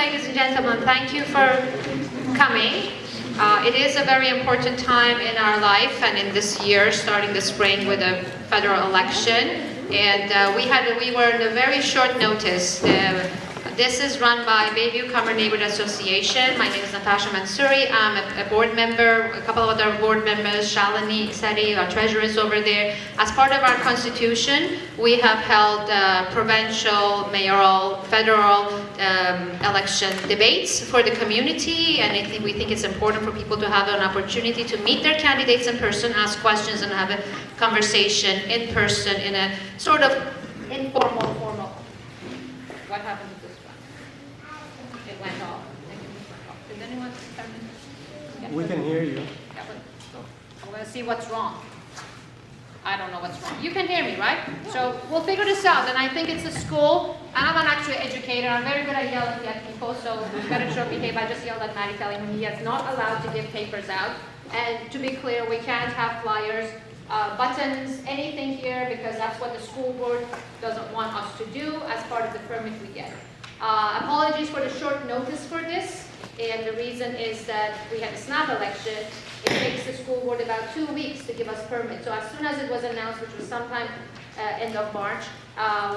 ladies and gentlemen. Thank you for coming. It is a very important time in our life and in this year, starting the spring with a federal election. And we were in a very short notice. This is run by Bayview Cummer Neighbourhood Association. My name is Natasha Mansouri. I'm a board member, a couple of other board members, Shalini Seti, our treasurer is over there. As part of our constitution, we have held provincial, mayoral, federal election debates for the community, and we think it's important for people to have an opportunity to meet their candidates in person, ask questions, and have a conversation in person in a sort of informal, formal. What happened? Went off. Did anyone come in? We can hear you. Yeah, but I'm going to see what's wrong. I don't know what's wrong. You can hear me, right? So we'll figure this out. And I think it's a school. And I'm an actual educator. I'm very good at yelling at people, so you better show behave. I just yelled at Maddie telling him he is not allowed to give papers out. And to be clear, we can't have flyers, buttons, anything here, because that's what the school board doesn't want us to do as part of the permit we get. Apologies for the short notice for this, and the reason is that we had a snap election. It takes the school board about 2 weeks to give us permit. So as soon as it was announced, which was sometime end of March,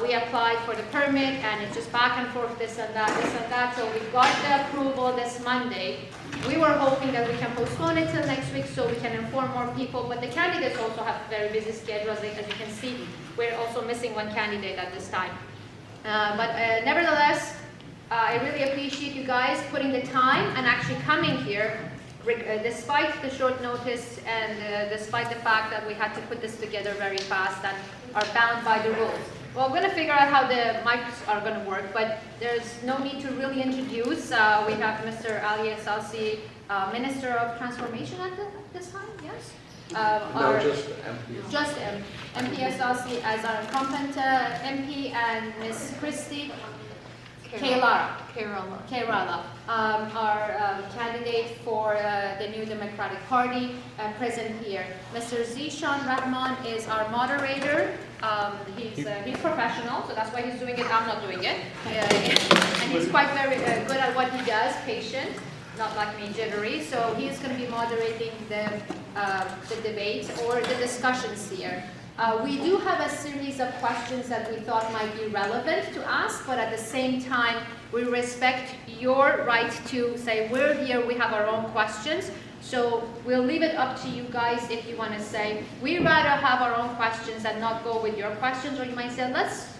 we applied for the permit, and it's just back and forth, this and that, this and that. So we got the approval this Monday. We were hoping that we can postpone it till next week so we can inform more people, but the candidates also have very busy schedules. As you can see, we're also missing one candidate at this time. But nevertheless, I really appreciate you guys putting the time and actually coming here, despite the short notice and despite the fact that we had to put this together very fast and are bound by the rules. Well, I'm going to figure out how the mics are going to work, but there's no need to really introduce. We have Mr. Ali Asalsi, Minister of Transformation at this time, yes? No, just MP. Just MP Asalsi as our incumbent MP, and Ms. Christy Kerala, our candidate for the New Democratic Party, present here. Mr. Zishan Rahman is our moderator. He's professional, so that's why he's doing it. I'm not doing it. And he's quite very good at what he does, patient, not like me, jittery. So he's going to be moderating the debate or the discussions here. We do have a series of questions that we thought might be relevant to ask, but at the same time, we respect your right to say, we're here, we have our own questions. So we'll leave it up to you guys if you want to say, we'd rather have our own questions and not go with your questions. Or you might say,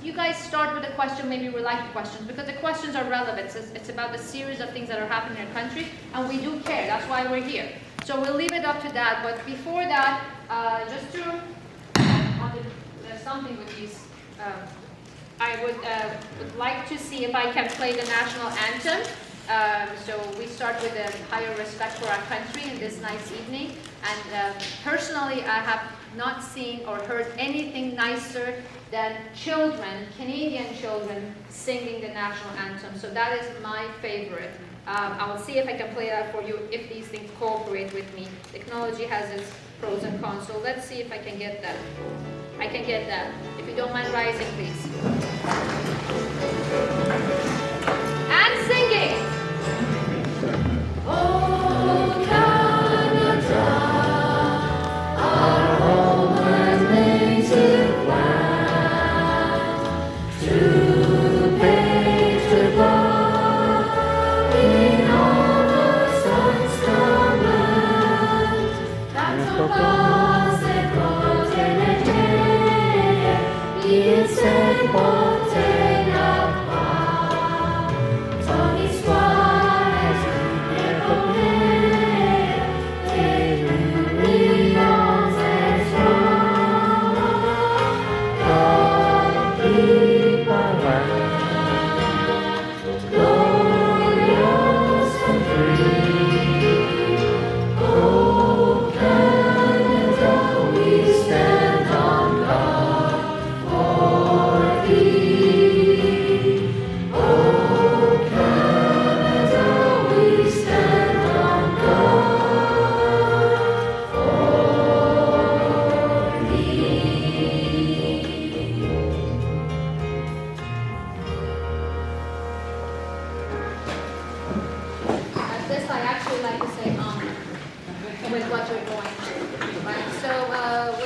you guys start with a question, maybe we like the questions, because the questions are relevant. It's about the series of things that are happening in our country, and we do care. That's why we're here. So we'll leave it up to that. But before that, just to... There's something with these. I would like to see if I can play the national anthem. So we start with a higher respect for our country in this nice evening. And personally, I have not seen or heard anything nicer than children, Canadian children, singing the national anthem. So that is my favorite. I will see if I can play that for you if these things cooperate with me. Technology has its pros and cons, so let's see if I can get that. I can get that. If you don't mind rising, please. And singing! Oh, Canada, our home and native land, to page the bar in all the sun's command, that's a bus and roads and a il s'est porté la part. going to. Right? So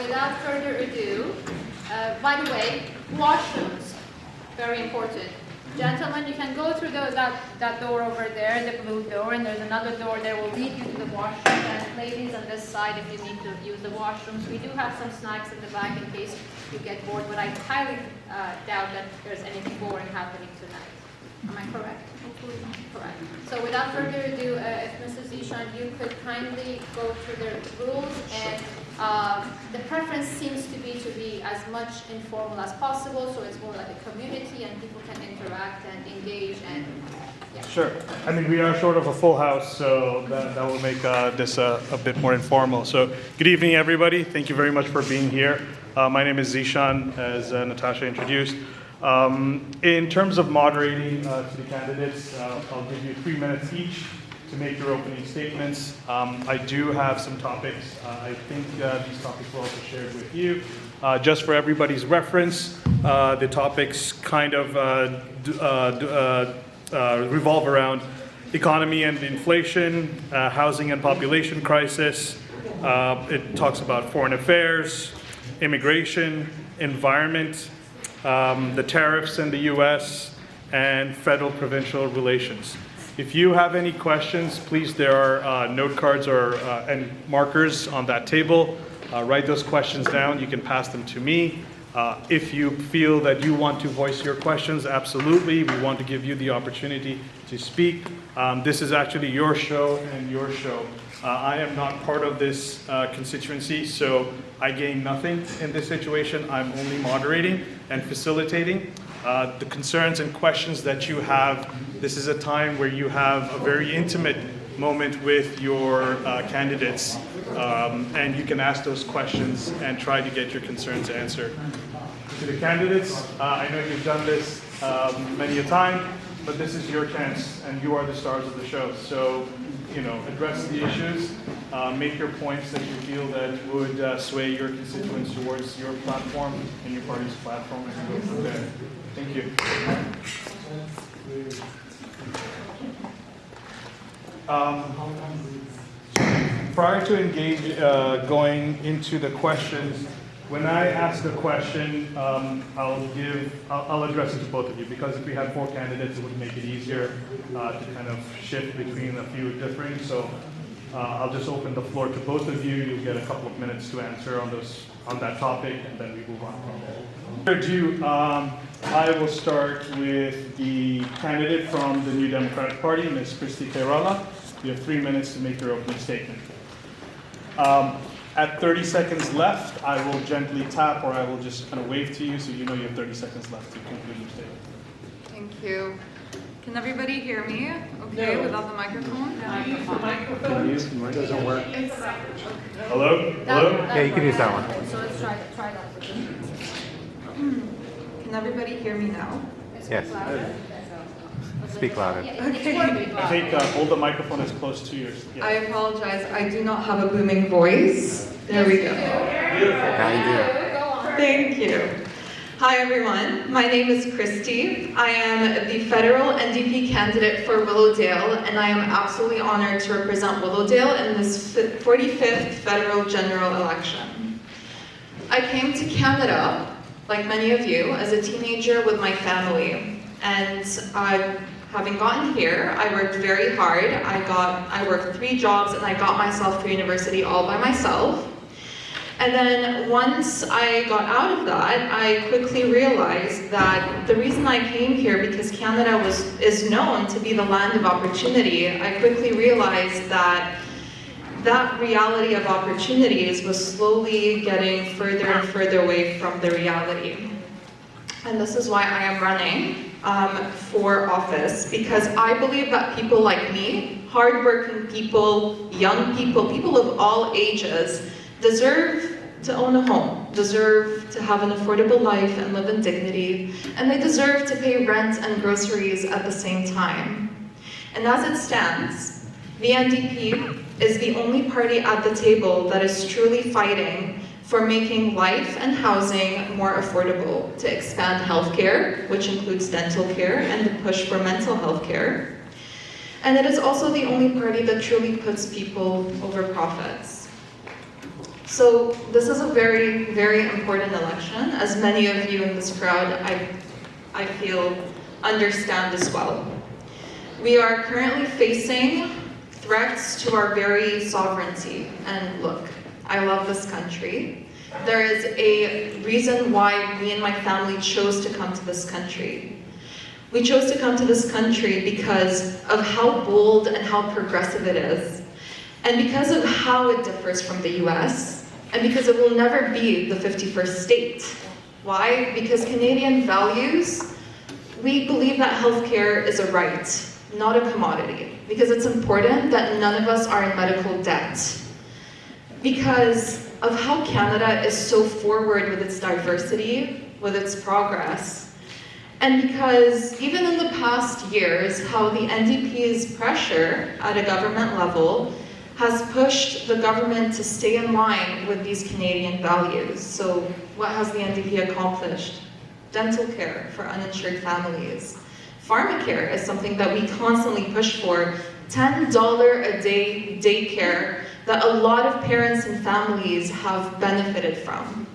without further ado, by the way, washrooms, very important. Gentlemen, you can go through that door over there, the blue door, and there's another door there will lead you to the washroom. And ladies on this side, if you need to use the washrooms, we do have some snacks in the back in case you get bored, but I highly doubt that there's anything boring happening tonight. Am I correct? Correct. So without further ado, if Mrs. Zishan, you could kindly go through the rules, and the preference seems to be as much informal as possible, so it's more like a community and people can interact and engage and yeah. Sure. I mean, we are sort of a full house, so that will make this a bit more informal. So good evening, everybody. Thank you very much for being here. My name is Zishan, as Natasha introduced. In terms of moderating to the candidates, I'll give you 3 minutes each to make your opening statements. I do have some topics. I think these topics were also shared with you. Just for everybody's reference, the topics kind of revolve around economy and inflation, housing and population crisis. It talks about foreign affairs, immigration, environment, the tariffs in the U.S., and federal-provincial relations. If you have any questions, please, there are note cards and markers on that table. Write those questions down. You can pass them to me. If you feel that you want to voice your questions, absolutely. We want to give you the opportunity to speak. This is actually your show and your show. I am not part of this constituency, so I gain nothing in this situation. I'm only moderating and facilitating. The concerns and questions that you have, this is a time where you have a very intimate moment with your candidates, and you can ask those questions and try to get your concerns answered. To the candidates, I know you've done this many a time, but this is your chance, and you are the stars of the show. So, address the issues, make your points that you feel that would sway your constituents towards your platform and your party's platform, and go from there. Thank you. Prior to going into the questions, when I ask a question, I'll address it to both of you, because if we had 4 candidates, it would make it easier to kind of shift between a few differing. So I'll just open the floor to both of you. You'll get a couple of minutes to answer on that topic, and then we move on from there. I will start with the candidate from the New Democratic Party, Ms. Christy Kerala. You have 3 minutes to make your opening statement. At 30 seconds left, I will gently tap, or I will just kind of wave to you, so you know you have 30 seconds left to conclude your statement. Thank you. Can everybody hear me okay without the microphone? Mine doesn't work. Hello? Hello? Yeah, you can use that one. So let's try that. Can everybody hear me now? Yes. Speak louder. I think hold the microphone as close to yours. Yeah. I apologize. I do not have a booming voice. There we go. Thank you. Hi, everyone. My name is Christy. I am the federal NDP candidate for Willowdale, and I am absolutely honored to represent Willowdale in this 45th federal general election. I came to Canada, like many of you, as a teenager with my family. And having gotten here, I worked very hard. I worked 3 jobs, and I got myself through university all by myself. And then once I got out of that, I quickly realized that the reason I came here, because Canada is known to be the land of opportunity, I quickly realized that reality of opportunities was slowly getting further and further away from the reality. And this is why I am running for office, because I believe that people like me, hardworking people, young people, people of all ages, deserve to own a home, deserve to have an affordable life and live in dignity, and they deserve to pay rent and groceries at the same time. And as it stands, the NDP is the only party at the table that is truly fighting for making life and housing more affordable, to expand healthcare, which includes dental care, and the push for mental health care. And it is also the only party that truly puts people over profits. So this is a very, very important election, as many of you in this crowd, I feel, understand as well. We are currently facing threats to our very sovereignty. And look, I love this country. There is a reason why me and my family chose to come to this country. We chose to come to this country because of how bold and how progressive it is, and because of how it differs from the US, and because it will never be the 51st state. Why? Because Canadian values, we believe that healthcare is a right, not a commodity, because it's important that none of us are in medical debt. Because of how Canada is so forward with its diversity, with its progress, and because even in the past years, how the NDP's pressure at a government level has pushed the government to stay in line with these Canadian values. So what has the NDP accomplished? Dental care for uninsured families. Pharmacare is something that we constantly push for. $10 a day daycare that a lot of parents and families have benefited from.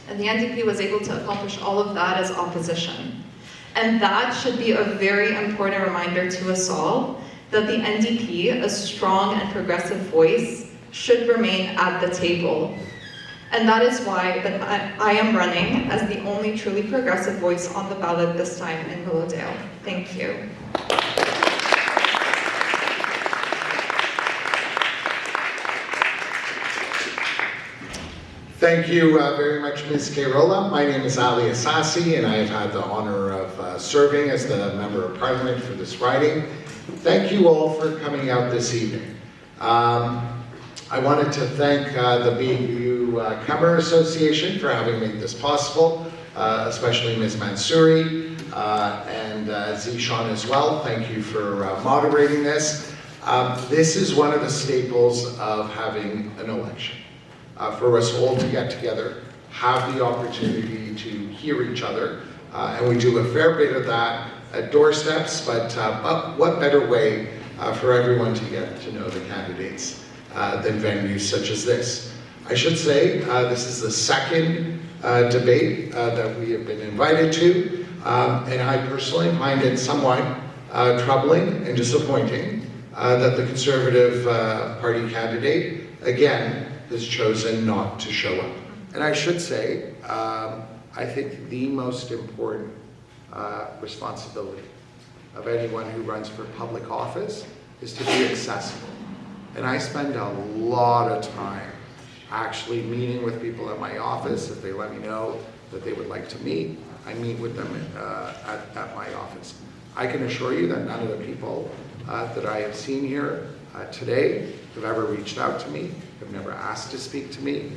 And the NDP was able to accomplish all of that as opposition. And that should be a very important reminder to us all that the NDP, a strong and progressive voice, should remain at the table. And that is why I am running as the only truly progressive voice on the ballot this time in Willowdale. Thank you. Thank you very much, Ms. Kairola. My name is Ali Assasi, and I have had the honor of serving as the Member of Parliament for this riding. Thank you all for coming out this evening. I wanted to thank the Bayview Cummer Association for having made this possible, especially Ms. Mansouri and Zishan as well. Thank you for moderating this. This is one of the staples of having an election. For us all to get together, have the opportunity to hear each other, and we do a fair bit of that at doorsteps, but what better way for everyone to get to know the candidates than venues such as this. I should say this is the second debate that we have been invited to, and I personally find it somewhat troubling and disappointing that the Conservative Party candidate, again, has chosen not to show up. And I should say, I think the most important responsibility of anyone who runs for public office is to be accessible. And I spend a lot of time actually meeting with people at my office. If they let me know that they would like to meet, I meet with them at my office. I can assure you that none of the people that I have seen here today have ever reached out to me, have never asked to speak to me,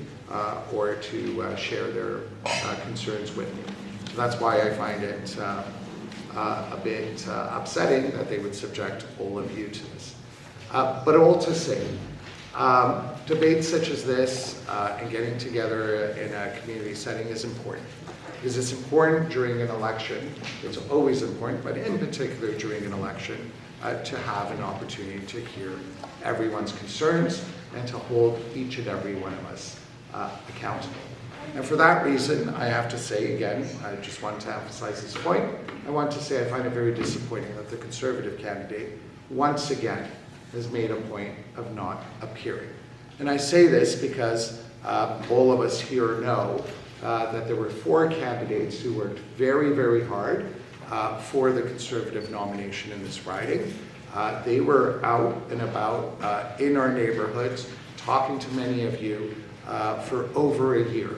or to share their concerns with me. So that's why I find it a bit upsetting that they would subject all of you to this. But all to say, debates such as this and getting together in a community setting is important. Because it's important during an election, it's always important, but in particular during an election, to have an opportunity to hear everyone's concerns and to hold each and every one of us accountable. And for that reason, I have to say again, I just want to emphasize this point, I want to say I find it very disappointing that the Conservative candidate once again has made a point of not appearing. And I say this because all of us here know that there were 4 candidates who worked very, very hard for the Conservative nomination in this riding. They were out and about in our neighborhoods, talking to many of you for over a year.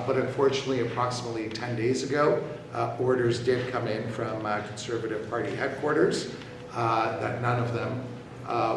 But unfortunately, approximately 10 days ago, orders did come in from Conservative Party headquarters that none of them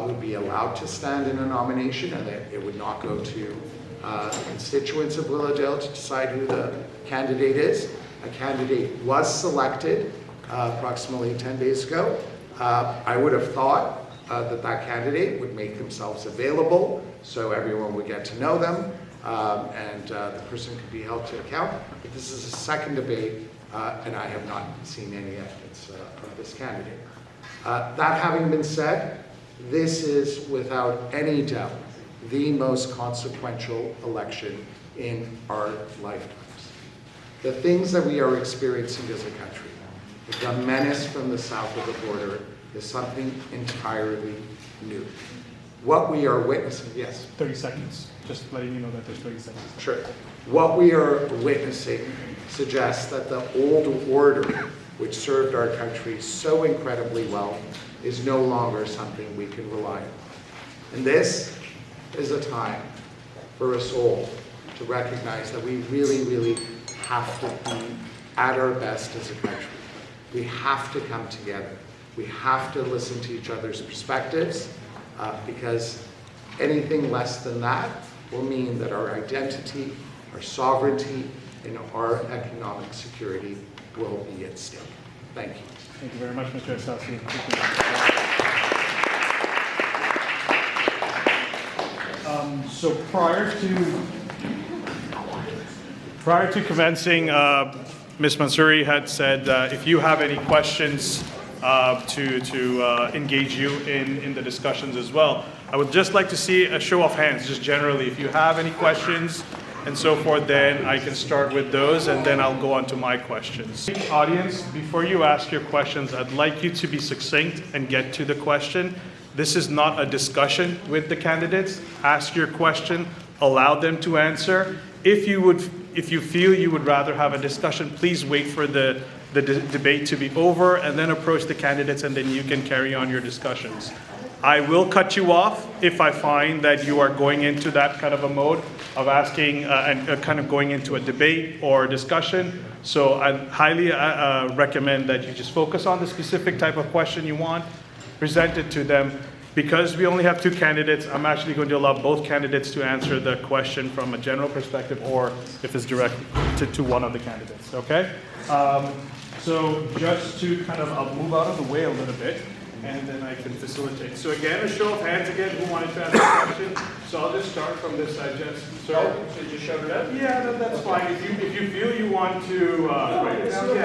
would be allowed to stand in a nomination, and that it would not go to the constituents of Willowdale to decide who the candidate is. A candidate was selected approximately 10 days ago. I would have thought that candidate would make themselves available so everyone would get to know them and the person could be held to account. But this is a second debate and I have not seen any evidence of this candidate. That having been said, this is without any doubt the most consequential election in our lifetimes. The things that we are experiencing as a country, the menace from the south of the border, is something entirely new. What we are witnessing, yes? 30 seconds. Just letting you know that there's 30 seconds. Sure. What we are witnessing suggests that the old order, which served our country so incredibly well, is no longer something we can rely on. And this is a time for us all to recognize that we really, really have to be at our best as a country. We have to come together. We have to listen to each other's perspectives, because anything less than that will mean that our identity, our sovereignty, and our economic security will be at stake. Thank you. Thank you very much, Mr. Asasi. So prior to commencing, Ms. Mansouri had said if you have any questions to engage you in the discussions as well. I would just like to see a show of hands, just generally. If you have any questions and so forth, then I can start with those and then I'll go on to my questions. Audience, before you ask your questions, I'd like you to be succinct and get to the question. This is not a discussion with the candidates. Ask your question, allow them to answer. If you feel you would rather have a discussion, please wait for the debate to be over and then approach the candidates and then you can carry on your discussions. I will cut you off if I find that you are going into that kind of a mode of asking and kind of going into a debate or discussion. So I highly recommend that you just focus on the specific type of question you want, present it to them. Because we only have two candidates, I'm actually going to allow both candidates to answer the question from a general perspective or if it's directed to one of the candidates, okay? So just to kind of, I'll move out of the way a little bit and then I can facilitate. So again, a show of hands again, who wanted to ask a question? So I'll just start from this side, Jess. So you just showed it up? Yeah, that's fine. If you feel you want to, This gentleman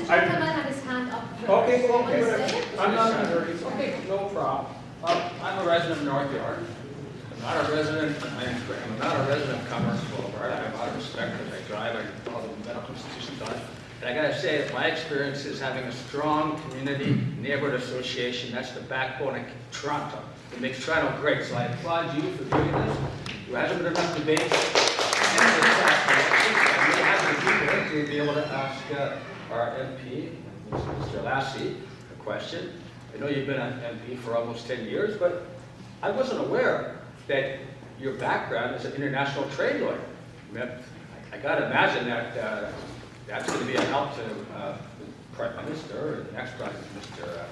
had his hand up. Okay, Want to okay. say it? I'm not okay, no problem. I'm a resident of North York. I'm not a resident of Cummer Boulevard. I have a lot of respect as I drive and all the medical institutions on it. And I gotta say that my experience is having a strong community neighborhood association. That's the backbone of Toronto. It makes Toronto great. So I applaud you for doing this. There hasn't been enough debate. I'm really happy to be able to ask our MP, Mr. Lassie, a question. I know you've been an MP for almost 10 years, but I wasn't aware that your background is an international trade lawyer. I got to imagine that that's going to be a help to the Prime Minister or the next Prime Minister,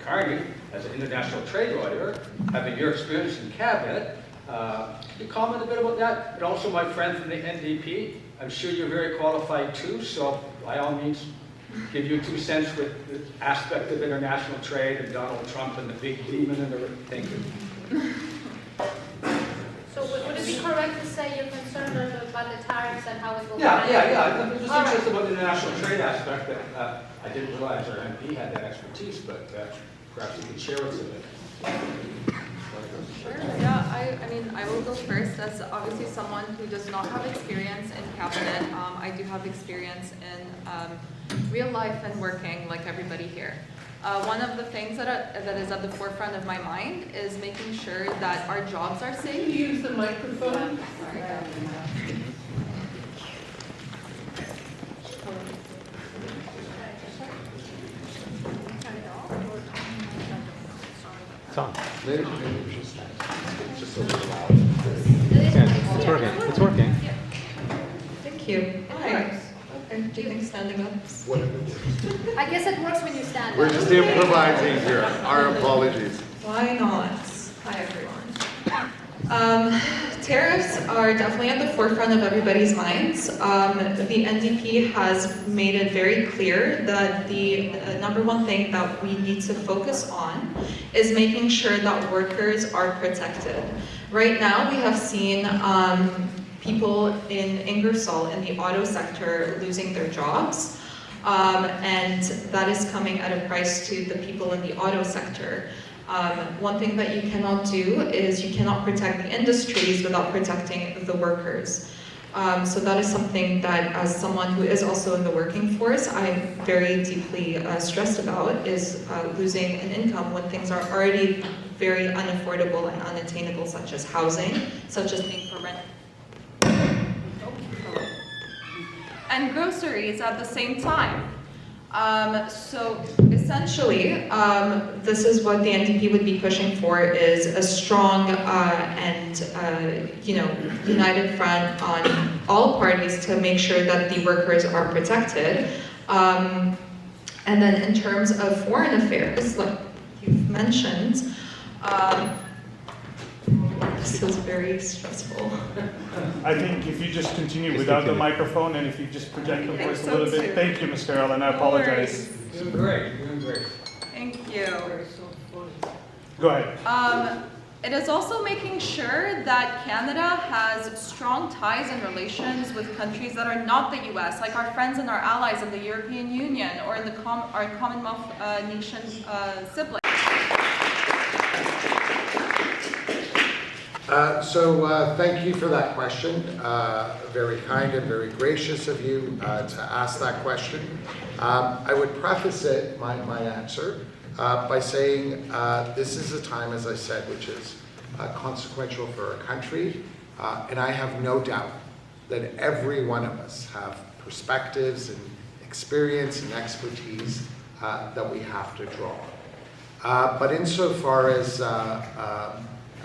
Carney, as an international trade lawyer, having your experience in cabinet. Can you comment a bit about that? And also my friend from the NDP, I'm sure you're very qualified too, so by all means, give you 2 cents with the aspect of international trade and Donald Trump and the big demon and the thank you. So would it be correct to say you're concerned about the tariffs and how it will? Yeah. I'm just All right. interested about the international trade aspect that I didn't realize our MP had that expertise, but perhaps you could share with us. Sure, yeah, I mean, I will go first as obviously someone who does not have experience in cabinet. I do have experience in real life and working like everybody here. One of the things that is at the forefront of my mind is making sure that our jobs are safe. Can you use the microphone? Sorry. It's on. Maybe just a little loud. Yeah, it's working. It's working. Thank you. Hi. Okay, do you think standing up? I guess it works when you stand We're up. just improvising here. Our apologies. Why not? Hi, everyone. Tariffs are definitely at the forefront of everybody's minds. The NDP has made it very clear that the number one thing that we need to focus on is making sure that workers are protected. Right now, we have seen people in Ingersoll in the auto sector losing their jobs, and that is coming at a price to the people in the auto sector. One thing that you cannot do is you cannot protect the industries without protecting the workers. So that is something that, as someone who is also in the working force, I'm very deeply stressed about, is losing an income when things are already very unaffordable and unattainable, such as housing, such as paying for rent. And groceries at the same time. So essentially, this is what the NDP would be pushing for, is a strong and united front on all parties to make sure that the workers are protected. And then in terms of foreign affairs, like you've mentioned, this is very stressful. I think if you just continue without the microphone and if you just project the voice a little so bit. too. Thank you, Ms. Carroll, and I apologize. Doing great, doing great. Thank you. Go ahead. It is also making sure that Canada has strong ties and relations with countries that are not the US, like our friends and our allies in the European Union or in the our Commonwealth nation siblings. Thank you for that question. Very kind and very gracious of you to ask that question. I would preface my answer by saying this is a time, as I said, which is consequential for our country, and I have no doubt that every one of us have perspectives and experience and expertise that we have to draw on. But insofar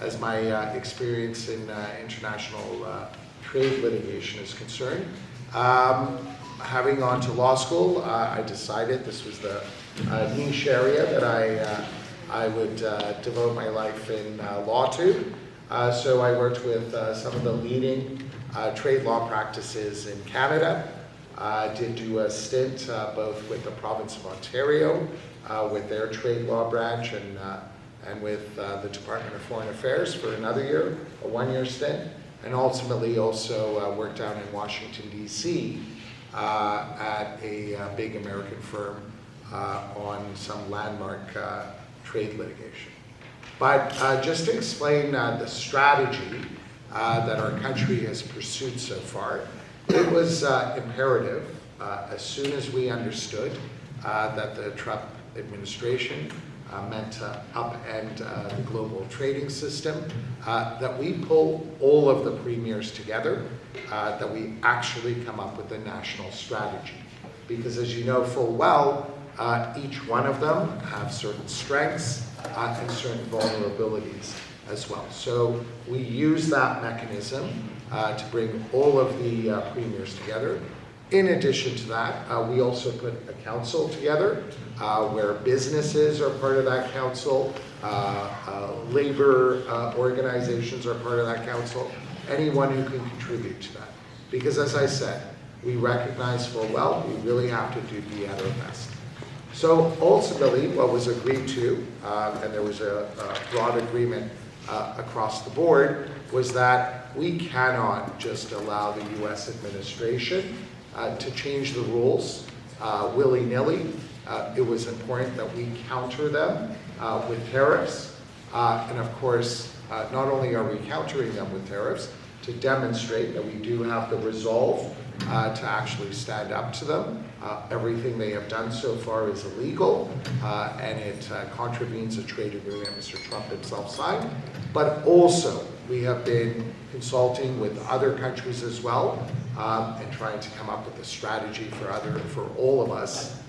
as my experience in international trade litigation is concerned, having gone to law school, I decided this was the niche area that I would devote my life in law to. So I worked with some of the leading trade law practices in Canada. I did do a stint both with the province of Ontario, with their trade law branch, and with the Department of Foreign Affairs for another year, a one-year stint, and ultimately also worked down in Washington, D.C. At a big American firm on some landmark trade litigation. But just to explain the strategy that our country has pursued so far, it was imperative as soon as we understood that the Trump administration meant to upend the global trading system, that we pull all of the premiers together, that we actually come up with a national strategy. Because as you know full well, each one of them have certain strengths and certain vulnerabilities as well. So we use that mechanism to bring all of the premiers together. In addition to that, we also put a council together where businesses are part of that council, labor organizations are part of that council, anyone who can contribute to that. Because as I said, we recognize full well, we really have to be at our best. So ultimately, what was agreed to, and there was a broad agreement across the board, was that we cannot just allow the US administration to change the rules willy-nilly. It was important that we counter them with tariffs. And of course, not only are we countering them with tariffs, to demonstrate that we do have the resolve to actually stand up to them. Everything they have done so far is illegal, and it contravenes a trade agreement Mr. Trump himself signed. But also, we have been consulting with other countries as well, and trying to come up with a strategy for all of us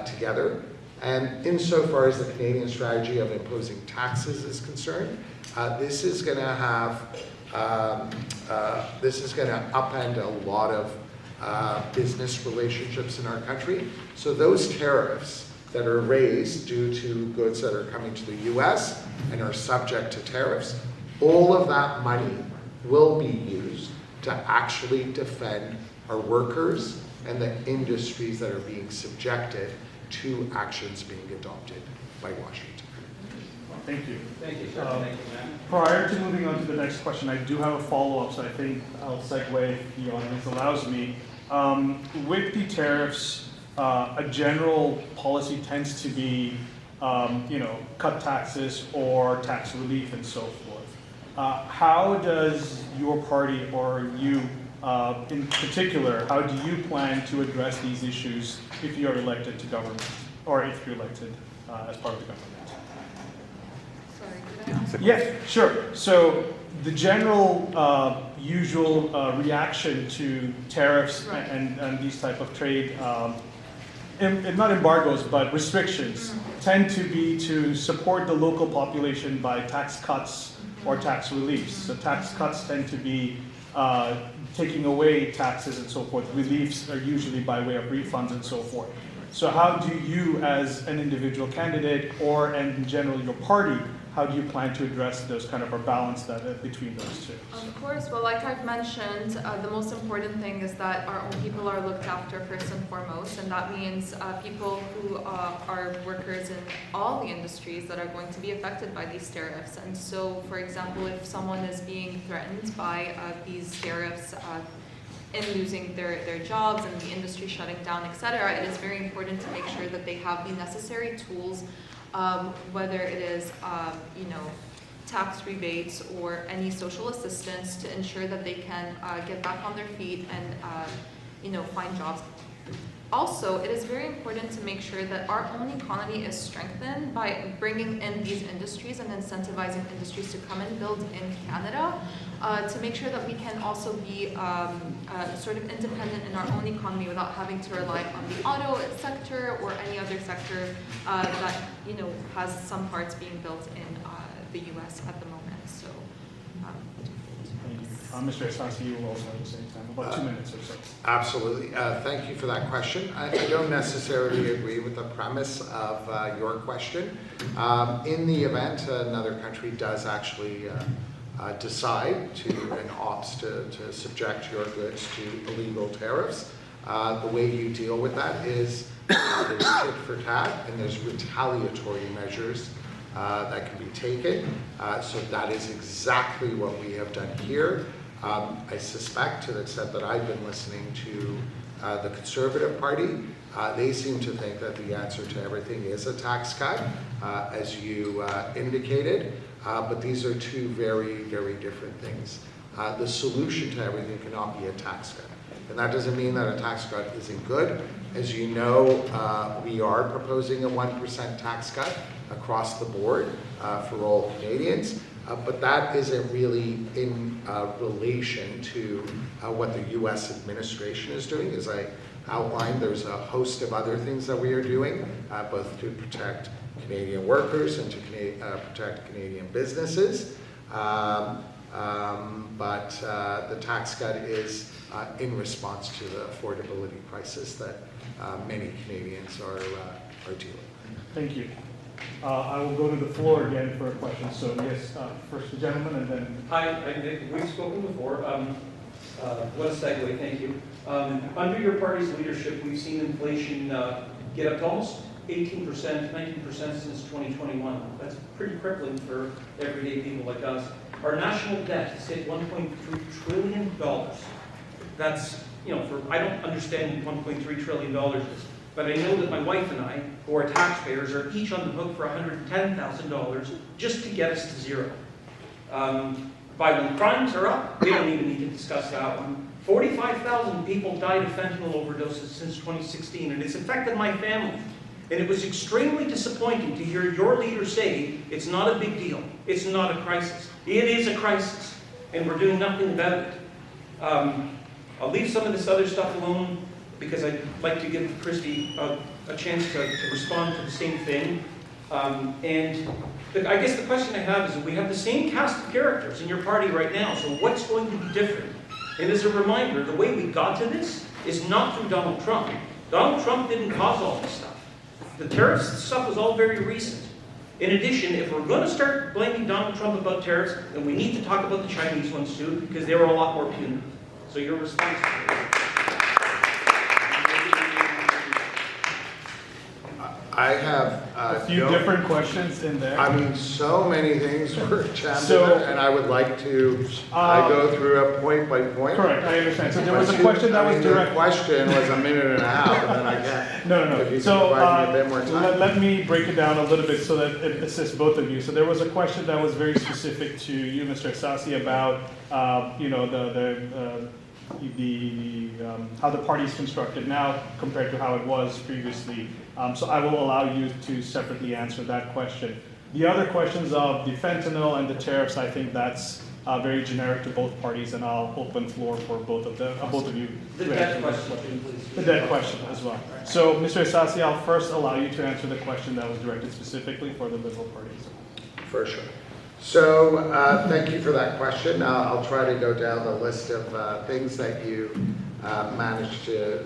together. And insofar as the Canadian strategy of imposing taxes is concerned, this is going to upend a lot of business relationships in our country. So those tariffs that are raised due to goods that are coming to the US and are subject to tariffs, all of that money will be used to actually defend our workers and the industries that are being subjected to actions being adopted by Washington. Thank you. Thank you, sir. Thank you, ma'am. Prior to moving on to the next question, I do have a follow-up, so I think I'll segue if the audience allows me. With the tariffs, a general policy tends to be cut taxes or tax relief and so forth. How does your party or you in particular, how do you plan to address these issues if you're elected to government or if you're elected as part of the government? Sorry, could I answer? Yes, sure. So the general usual reaction to tariffs Right. and these type of trade, not embargoes, but restrictions, tend to be to support the local population by tax cuts or tax reliefs. So tax cuts tend to be taking away taxes and so forth. Reliefs are usually by way of refunds and so forth. So how do you, as an individual candidate or in general your party, how do you plan to address those kind of or balance that between those two? Of course, well, like I've mentioned, the most important thing is that our own people are looked after first and foremost, and that means people who are workers in all the industries that are going to be affected by these tariffs. And so, for example, if someone is being threatened by these tariffs in losing their jobs and the industry shutting down, etc., it is very important to make sure that they have the necessary tools, whether it is, tax rebates or any social assistance to ensure that they can get back on their feet and, find jobs. Also, it is very important to make sure that our own economy is strengthened by bringing in these industries and incentivizing industries to come and build in Canada, to make sure that we can also be sort of independent in our own economy without having to rely on the auto sector or any other sector that has some parts being built in the U.S. at the moment. So. Thank you. Mr. Asasi, you will also have the same time, about 2 minutes or so. Absolutely. Thank you for that question. I don't necessarily agree with the premise of your question. In the event another country does actually decide to and opts to subject your goods to illegal tariffs, the way you deal with that is there's tit for tat and there's retaliatory measures that can be taken. So that is exactly what we have done here. I suspect, to the extent that I've been listening to the Conservative Party, they seem to think that the answer to everything is a tax cut, as you indicated, but these are two very, very different things. The solution to everything cannot be a tax cut. And that doesn't mean that a tax cut isn't good. As you know, we are proposing a 1% tax cut across the board for all Canadians. But that isn't really in relation to what the U.S. administration is doing. As I outlined, there's a host of other things that we are doing, both to protect Canadian workers and to protect Canadian businesses. But the tax cut is in response to the affordability crisis that many Canadians are dealing with. Thank you. I will go to the floor again for a question. So yes, first the gentleman and then... Hi, we've spoken before. What a segue, thank you. Under your party's leadership, we've seen inflation get up to almost 18%, 19% since 2021. That's pretty crippling for everyday people like us. Our national debt has hit $1.3 trillion. That's, I don't understand what $1.3 trillion is. But I know that my wife and I, who are taxpayers, are each on the hook for $110,000 just to get us to zero. Violent crimes are up. We don't even need to discuss that one. 45,000 people died of fentanyl overdoses since 2016, and it's affected my family. And it was extremely disappointing to hear your leader say it's not a big deal. It's not a crisis. It is a crisis, and we're doing nothing about it. I'll leave some of this other stuff alone, because I'd like to give Christy a chance to respond to the same thing. I guess the question I have is, we have the same cast of characters in your party right now, so what's going to be different? And as a reminder, the way we got to this is not through Donald Trump. Donald Trump didn't cause all this stuff. The tariffs stuff was all very recent. In addition, if we're going to start blaming Donald Trump about tariffs, then we need to talk about the Chinese ones too, because they were a lot more punitive. So your response to that. I have A few different questions in there. I mean, so many things were jammed So- in there, and I would like to go through it point by point. Correct, I understand. So there was a But question that I was mean, the direct. question was a minute and a half, and then I can't. No. If you can So provide me a bit more time. let me break it down a little bit so that it assists both of you. So there was a question that was very specific to you, Mr. Asasi, about how the party is constructed now compared to how it was previously. So I will allow you to separately answer that question. The other questions of the fentanyl and the tariffs, I think that's very generic to both parties, and I'll open floor for both of you. The to debt answer question, please. the debt question as well. So, Mr. Asasi, I'll first allow you to answer the question that was directed specifically for the Liberal parties. For sure. So, thank you for that question. I'll try to go down the list of things that you managed to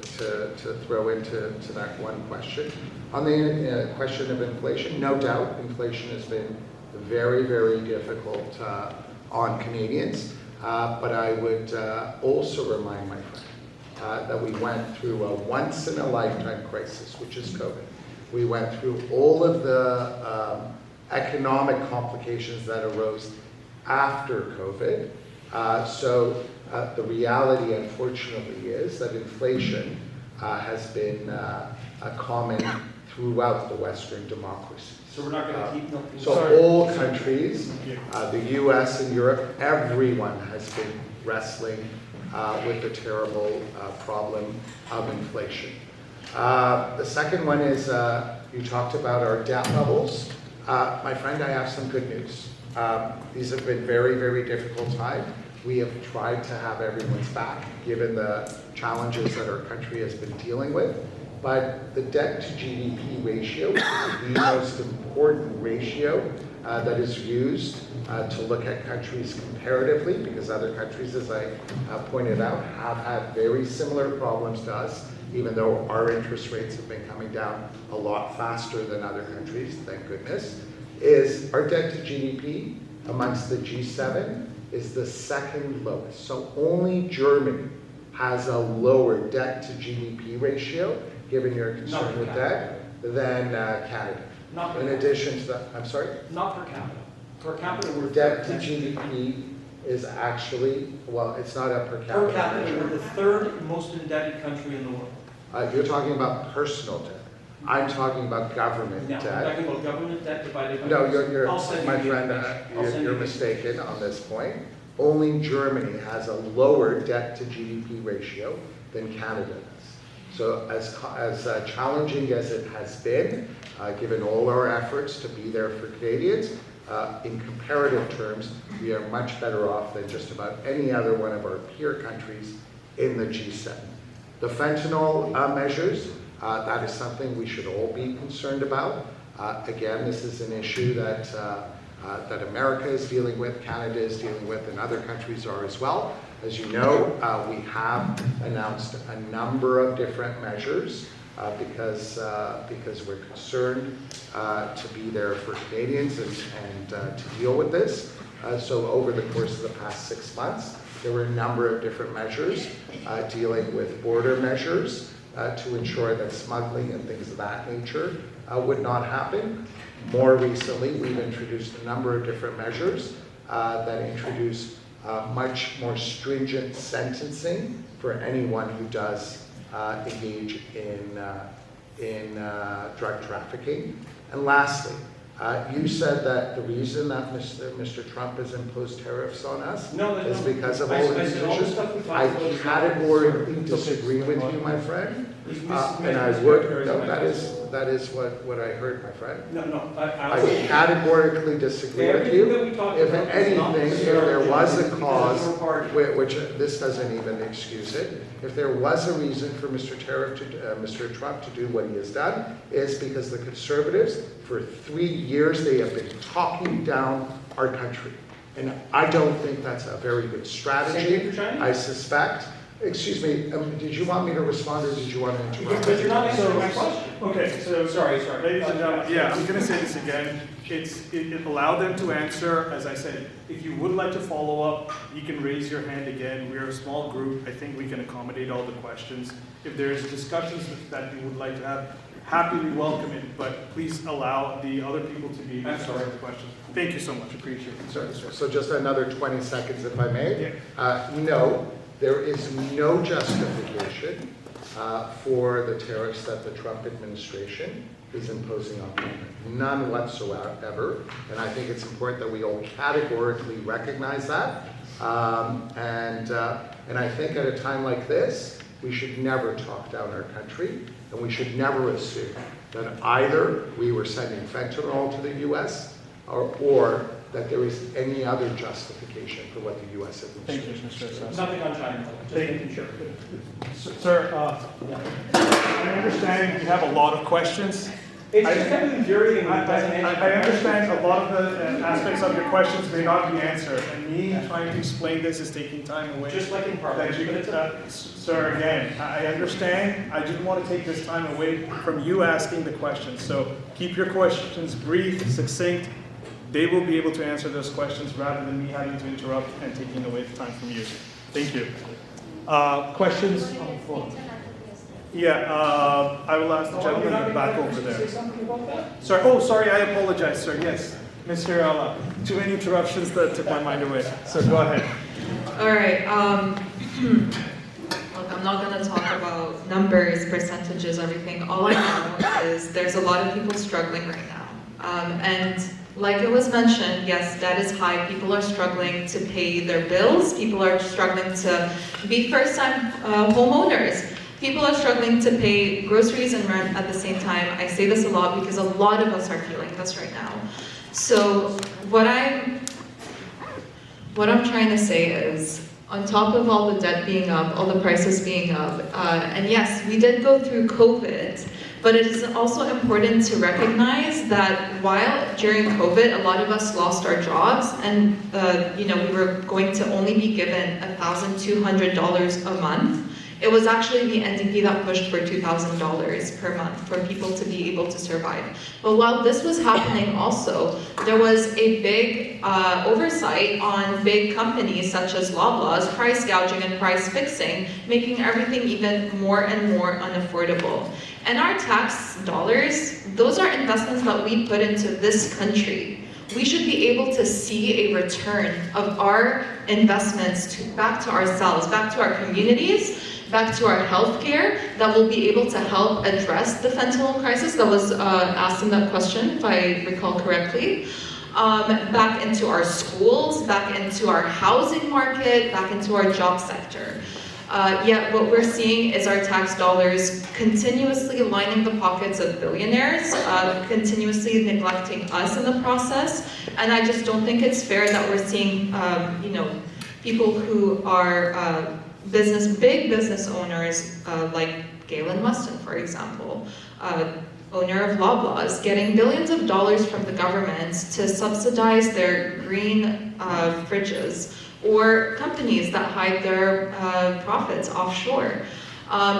throw into that one question. On the question of inflation, no doubt inflation has been very, very difficult on Canadians. But I would also remind my friend that we went through a once-in-a-lifetime crisis, which is COVID. We went through all of the economic complications that arose after COVID. So the reality, unfortunately, is that inflation has been common throughout the Western democracies. So we're not going to keep milking. So all countries, the US and Europe, everyone has been wrestling with the terrible problem of inflation. The second one is you talked about our debt levels. My friend, I have some good news. These have been very, very difficult times. We have tried to have everyone's back, given the challenges that our country has been dealing with. But the debt to GDP ratio is the most important ratio that is used to look at countries comparatively, because other countries, as I pointed out, have had very similar problems to us, even though our interest rates have been coming down a lot faster than other countries, thank goodness. Is our debt to GDP amongst the G7 is the second lowest. So only Germany has a lower debt to GDP ratio, given your concern with that, than Canada. Not per In capita. addition to that, I'm sorry? Not per capita. Per capita, we're Debt to GDP is actually, well, it's not a per capita. per capita, we're measure. the third most indebted country in the world. You're talking about personal debt. I'm talking about government Now, I'm debt. talking about government debt divided by. No, you're, I'll send you my the friend, information. I'll send you're you the- mistaken on this point. Only Germany has a lower debt to GDP ratio than Canada does. So as challenging as it has been, given all our efforts to be there for Canadians, in comparative terms, we are much better off than just about any other one of our peer countries in the G7. The fentanyl measures, that is something we should all be concerned about. Again, this is an issue that America is dealing with, Canada is dealing with, and other countries are as well. As you know, we have announced a number of different measures because we're concerned to be there for Canadians and to deal with this. So over the course of the past 6 months, there were a number of different measures dealing with border measures to ensure that smuggling and things of that nature would not happen. More recently, we've introduced a number of different measures that introduce much more stringent sentencing for anyone who does engage in drug trafficking. And lastly, you said that the reason that Mr. Trump has imposed tariffs on us is because of all of these issues. I categorically disagree with you, my friend. And I would, no, that is what I heard, my friend. No, I categorically disagree with you. If anything, if there was a cause, which this doesn't even excuse it, if there was a reason for Mr. Trump to do what he has done, is because the Conservatives, for 3 years, they have been talking down our country. And I don't think that's a very good strategy. I suspect. Excuse me, did you want me to respond or did you want to interrupt? But you're not answering my question. Okay, so Sorry. ladies and gentlemen, yeah, I'm going to say this again. It allowed them to answer, as I said. If you would like to follow up, you can raise your hand again. We're a small group. I think we can accommodate all the questions. If there's discussions that you would like to have, happily welcome it, but please allow the other people to be able to sorry. ask the questions. Thank you so much, appreciate it. So just another 20 seconds, if I may. Yeah. No, there is no justification for the tariffs that the Trump administration is imposing on Canada. None whatsoever. And I think it's important that we all categorically recognize that. And I think at a time like this, we should never talk down our country, and we should never assume that either we were sending fentanyl to the U.S. or that there is any other justification for what the U.S. Thank you, administration is Mr. doing. Sass. Nothing on China, just making sure. Sir, I understand you have a lot of questions. It's just kind of infuriating when I it doesn't answer. understand a lot of the aspects of your questions may not be answered, and me trying to explain this is taking time away. Just like in Parliament. That you could, sir, again, I understand. I didn't want to take this time away from you asking the questions. So keep your questions brief, succinct. They will be able to answer those questions rather than me having to interrupt and taking away the time from you. Thank you. Questions on the floor? Yeah, I will ask the gentleman back over there. Say something about that? Sorry, oh, sorry, I apologize, sir. Yes, Mr. Too many interruptions that took my mind away. So go ahead. All right. Look, I'm not going to talk about numbers, percentages, everything. All I know is there's a lot of people struggling right now. And like it was mentioned, yes, debt is high. People are struggling to pay their bills. People are struggling to be first-time homeowners. People are struggling to pay groceries and rent at the same time. I say this a lot because a lot of us are feeling this right now. So what I'm trying to say is, on top of all the debt being up, all the prices being up, and yes, we did go through COVID, but it is also important to recognize that while during COVID, a lot of us lost our jobs, and we were going to only be given $1,200 a month. It was actually the NDP that pushed for $2,000 per month for people to be able to survive. But while this was happening also, there was a big oversight on big companies such as Loblaws, price gouging and price fixing, making everything even more and more unaffordable. And our tax dollars, those are investments that we put into this country. We should be able to see a return of our investments back to ourselves, back to our communities, back to our healthcare, that will be able to help address the fentanyl crisis that was asked in that question, if I recall correctly. Back into our schools, back into our housing market, back into our job sector. Yet what we're seeing is our tax dollars continuously lining the pockets of billionaires, continuously neglecting us in the process, and I just don't think it's fair that we're seeing, people who are big business owners like Galen Mustin, for example, owner of Loblaws, getting billions of dollars from the government to subsidize their green fridges, or companies that hide their profits offshore.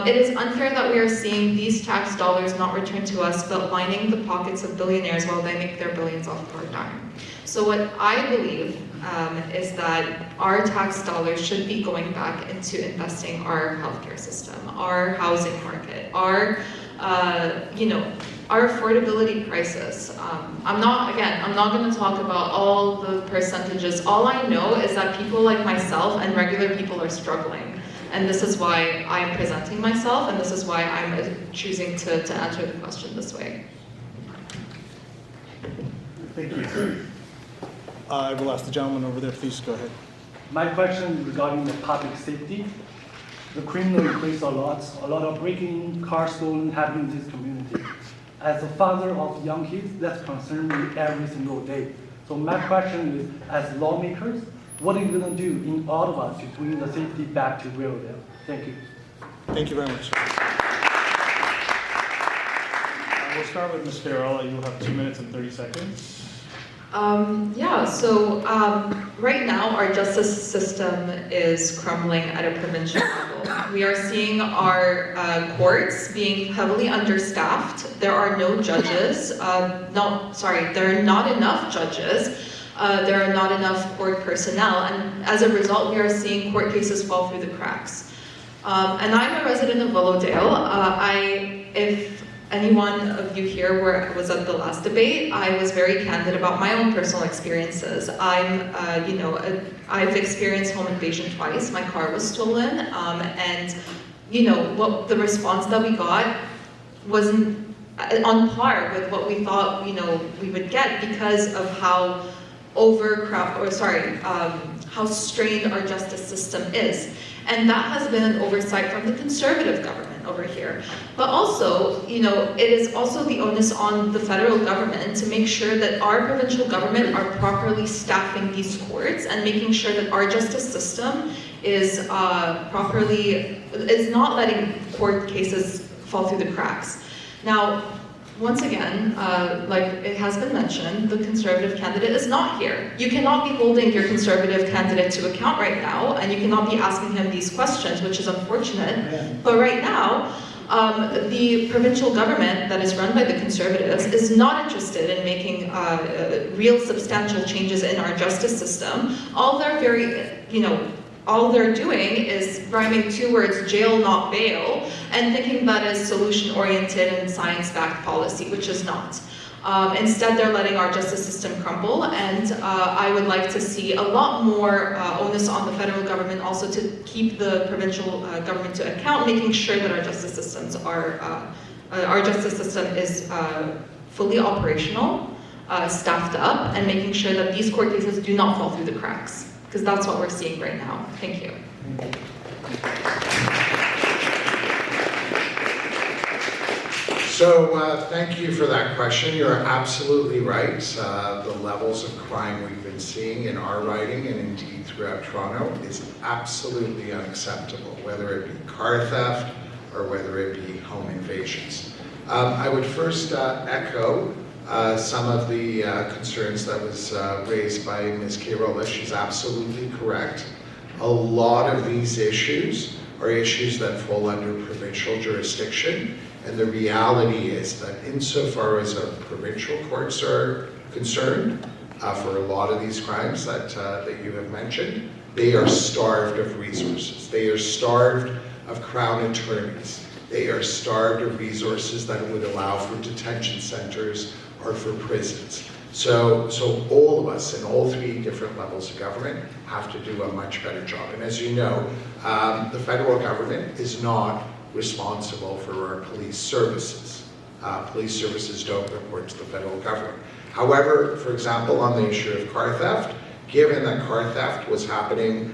It is unfair that we are seeing these tax dollars not returned to us, but lining the pockets of billionaires while they make their billions off of our dime. So what I believe is that our tax dollars should be going back into investing our healthcare system, our housing market, our affordability crisis. I'm not going to talk about all the percentages. All I know is that people like myself and regular people are struggling. And this is why I'm presenting myself, and this is why I'm choosing to answer the question this way. Thank you. I will ask the gentleman over there, please go ahead. My question regarding the public safety. The criminal increase a lot of breaking, car stolen happening in this community. As a father of young kids, that's concerning me every single day. So my question is, as lawmakers, what are you going to do in Ottawa to bring the safety back to Willowdale? Thank you. Thank you very much. We'll start with Ms. Carroll. You'll have 2 minutes and 30 seconds. Right now our justice system is crumbling at a provincial level. We are seeing our courts being heavily understaffed. There are no judges. There are not enough judges. There are not enough court personnel, and as a result, we are seeing court cases fall through the cracks. And I'm a resident of Willowdale. anyone of you here was at the last debate, I was very candid about my own personal experiences. I've experienced home invasion twice. My car was stolen, and what the response that we got wasn't on par with what we thought we would get because of how how strained our justice system is. And that has been an oversight from the conservative government over here. But also, it is also the onus on the federal government to make sure that our provincial government are properly staffing these courts and making sure that our justice system is is not letting court cases fall through the cracks. Now, once again, like it has been mentioned, the Conservative candidate is not here. You cannot be holding your Conservative candidate to account right now, and you cannot be asking him these questions, which is unfortunate. But right now, the provincial government that is run by the Conservatives is not interested in making real substantial changes in our justice system. All they're doing is rhyming two words, jail, not bail, and thinking that is solution-oriented and science-backed policy, which is not. Instead, they're letting our justice system crumble, and I would like to see a lot more onus on the federal government also to keep the provincial government to account, making sure that our justice system is fully operational, staffed up, and making sure that these court cases do not fall through the cracks. Because that's what we're seeing right now. Thank you. So thank you for that question. You're absolutely right. The levels of crime we've been seeing in our riding and indeed throughout Toronto is absolutely unacceptable, whether it be car theft or whether it be home invasions. I would first echo some of the concerns that was raised by Ms. Quirola. She's absolutely correct. A lot of these issues are issues that fall under provincial jurisdiction, and the reality is that insofar as our provincial courts are concerned, for a lot of these crimes that you have mentioned, they are starved of resources. They are starved of Crown attorneys. They are starved of resources that would allow for detention centers or for prisons. So all of us in all three different levels of government have to do a much better job. And as you know, the federal government is not responsible for our police services. Police services don't report to the federal government. However, for example, on the issue of car theft, given that car theft was happening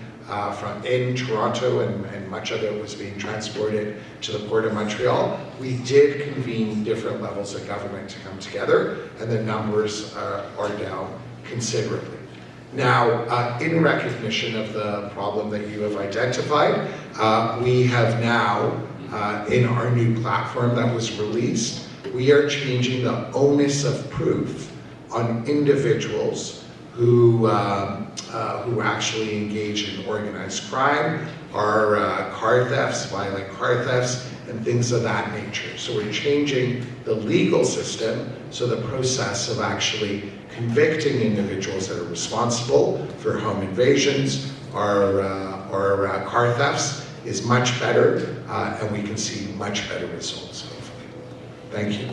from in Toronto and much of it was being transported to the Port of Montreal, we did convene different levels of government to come together, and the numbers are down considerably. Now, in recognition of the problem that you have identified, we have now, in our new platform that was released, we are changing the onus of proof on individuals who actually engage in organized crime, or car thefts, violent car thefts, and things of that nature. So we're changing the legal system, so the process of actually convicting individuals that are responsible for home invasions or car thefts is much better, and we can see much better results, hopefully. Thank you.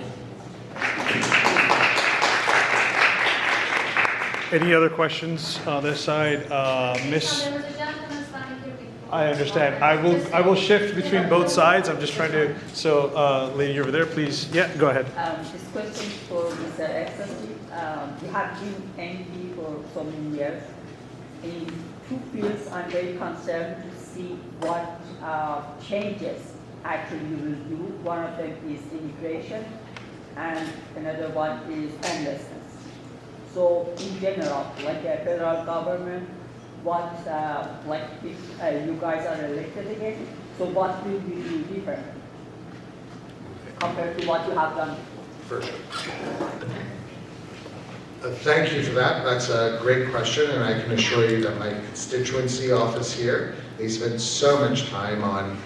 Any other questions on this side? Miss? There was a gentleman standing here before. I understand. I will shift between both sides. I'm just trying to, so lady over there, please. Yeah, go ahead. This question is for Mr. Excellency. You have been MP for so many years. In two fields, I'm very concerned to see what changes actually you will do. One of them is immigration, and another one is homelessness. So in general, like the federal government, what, like if you guys are elected again, so what will you do different compared to what you have done? For sure. Thank you for that. That's a great question, and I can assure you that my constituency office here, they spend so much time on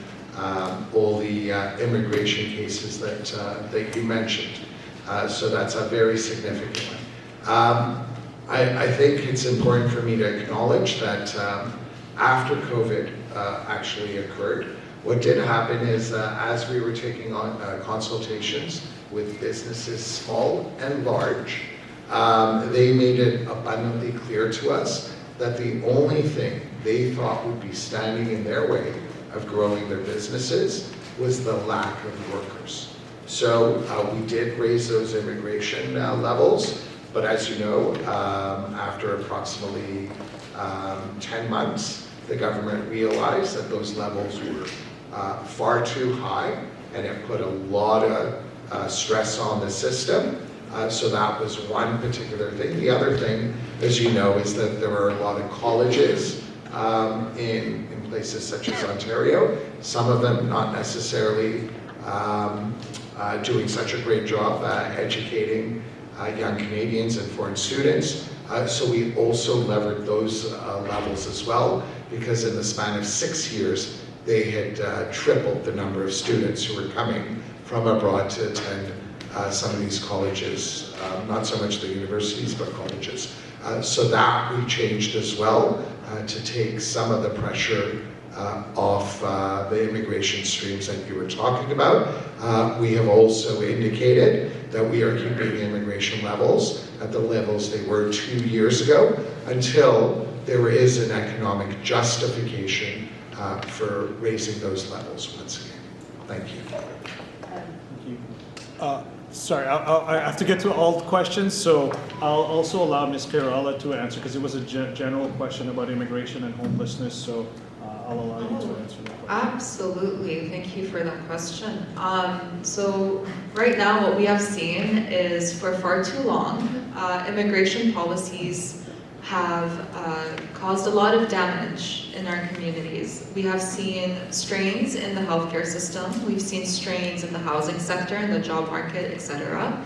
all the immigration cases that you mentioned. So that's a very significant one. I think it's important for me to acknowledge that after COVID actually occurred, what did happen is as we were taking on consultations with businesses small and large. They made it abundantly clear to us that the only thing they thought would be standing in their way of growing their businesses was the lack of workers. So we did raise those immigration levels, but as you know, after approximately 10 months, the government realized that those levels were far too high, and it put a lot of stress on the system. So that was one particular thing. The other thing, as you know, is that there are a lot of colleges in places such as Ontario, some of them not necessarily doing such a great job educating young Canadians and foreign students. So we also levered those levels as well, because in the span of 6 years, they had tripled the number of students who were coming from abroad to attend some of these colleges, not so much the universities, but colleges. So that we changed as well to take some of the pressure off the immigration streams that you were talking about. We have also indicated that we are keeping immigration levels at the levels they were 2 years ago until there is an economic justification for raising those levels once again. Thank you. Sorry, I have to get to all the questions, so I'll also allow Ms. Carola to answer, because it was a general question about immigration and homelessness, so I'll allow you to answer that question. Absolutely, thank you for that question. So right now what we have seen is for far too long, immigration policies have caused a lot of damage in our communities. We have seen strains in the healthcare system, we've seen strains in the housing sector, in the job market, etc.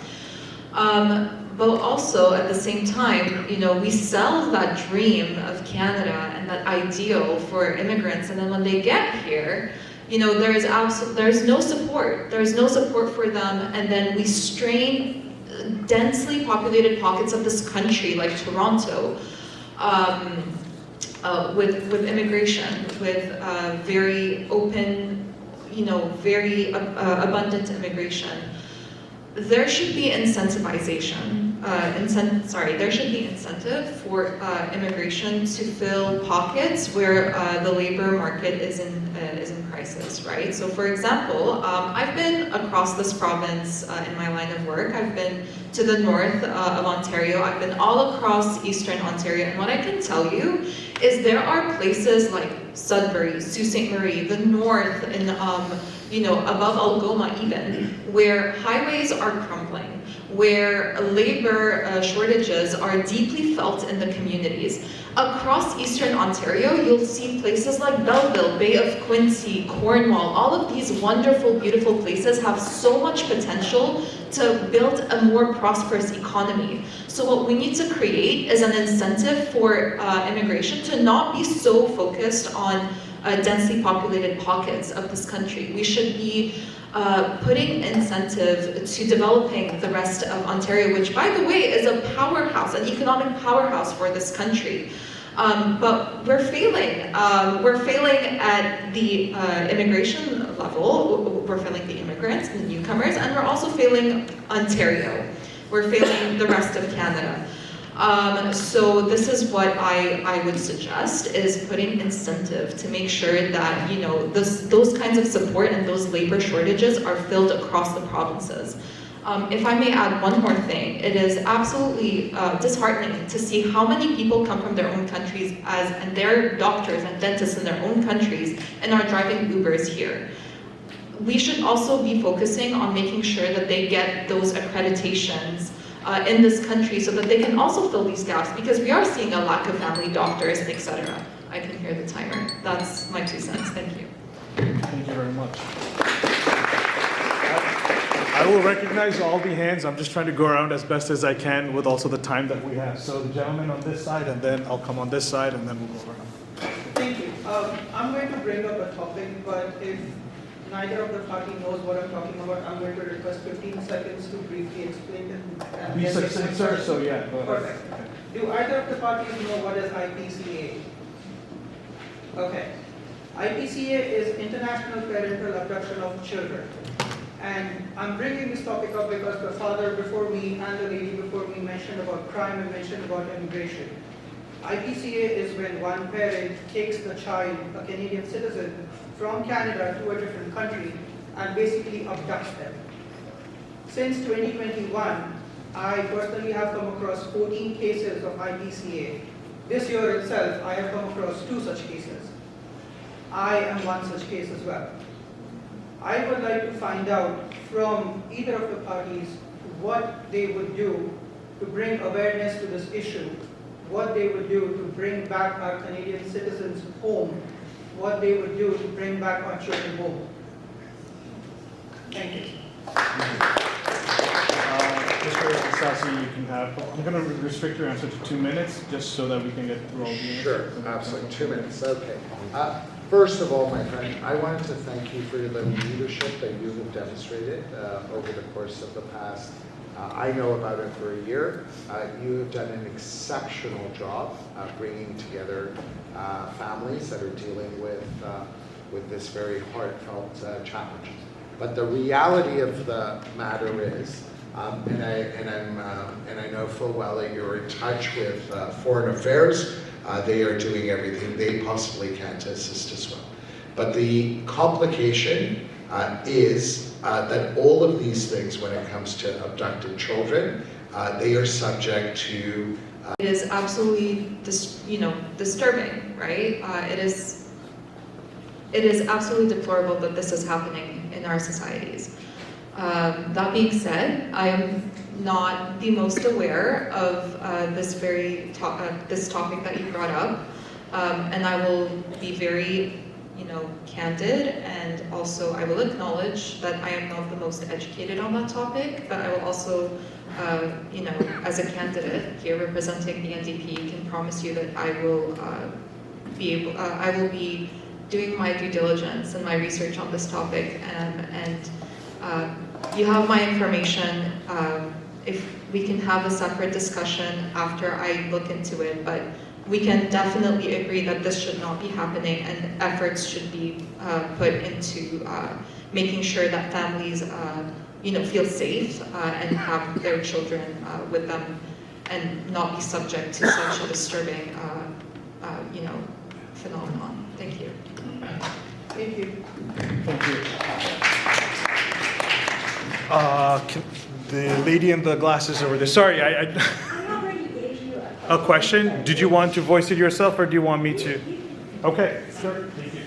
But also at the same time, you know, we sell that dream of Canada and that ideal for immigrants, and then when they get here, you know, there's no support. There's no support for them, and then we strain densely populated pockets of this country, like Toronto, with immigration, with very open, you know, very abundant immigration. There should be incentivization. There should be incentive for immigration to fill pockets where the labor market is in crisis, right? So, for example, I've been across this province in my line of work. I've been to the north of Ontario. I've been all across eastern Ontario, and what I can tell you is there are places like Sudbury, Sault Ste. Marie, the north, and you know, above Algoma even, where highways are crumbling, where labor shortages are deeply felt in the communities. Across eastern Ontario, you'll see places like Belleville, Bay of Quincy, Cornwall. All of these wonderful, beautiful places have so much potential to build a more prosperous economy. So what we need to create is an incentive for immigration to not be so focused on densely populated pockets of this country. We should be putting incentive to developing the rest of Ontario, which, by the way, is a powerhouse, an economic powerhouse for this country. But we're failing. We're failing at the immigration level. We're failing the immigrants, the newcomers, and we're also failing Ontario. We're failing the rest of Canada. So this is what I would suggest, is putting incentive to make sure that, you know, those kinds of support and those labor shortages are filled across the provinces. If I may add one more thing, it is absolutely disheartening to see how many people come from their own countries and they're doctors and dentists in their own countries and are driving Ubers here. We should also be focusing on making sure that they get those accreditations in this country so that they can also fill these gaps, because we are seeing a lack of family doctors, etc. I can hear the timer. That's my 2 cents. Thank you. Thank you very much. I will recognize all the hands. I'm just trying to go around as best as I can with also the time that we have. So the gentleman on this side, and then I'll come on this side, and then we'll go around. Thank you. I'm going to bring up a topic, but if neither of the party knows what I'm talking about, I'm going to request 15 seconds to briefly explain it. Be succinct, sir, so yeah, go ahead. Perfect. Do either of the parties know what is IPCA? Okay. IPCA is International Parental Abduction of Children. And I'm bringing this topic up because the father before me and the lady before me mentioned about crime and mentioned about immigration. IPCA is when one parent takes the child, a Canadian citizen, from Canada to a different country and basically abducts them. Since 2021, I personally have come across 14 cases of IPCA. This year itself, I have come across 2 such cases. I am one such case as well. I would like to find out from either of the parties what they would do to bring awareness to this issue, what they would do to bring back our Canadian citizens home, what they would do to bring back our children home. Thank you. Mr. Sassi, you can have, I'm going to restrict your answer to 2 minutes, just so that we can get through all the answers. Sure, absolutely, 2 minutes, okay. First of all, my friend, I wanted to thank you for the leadership that you have demonstrated over the course of the past, I know about it for a year. You have done an exceptional job bringing together families that are dealing with this very heartfelt challenge. But the reality of the matter is, and I know full well that you're in touch with Foreign Affairs. They are doing everything they possibly can to assist as well. But the complication is that all of these things, when it comes to abducted children, they are subject to. It is absolutely, disturbing, right? It is absolutely deplorable that this is happening in our societies. That being said, I am not the most aware of this topic that you brought up, and I will be very, candid, and also I will acknowledge that I am not the most educated on that topic, but I will also, as a candidate here representing the NDP, can promise you that I will be doing my due diligence and my research on this topic, and you have my information. If we can have a separate discussion after I look into it, but we can definitely agree that this should not be happening, and efforts should be put into making sure that families, feel safe and have their children with them, and not be subject to such a disturbing, phenomenon. Thank you. Thank you. Thank you. The lady in the glasses over there. Sorry, I already gave you a question. Did you want to voice it yourself, or do you want me to? Okay, sure. Thank you.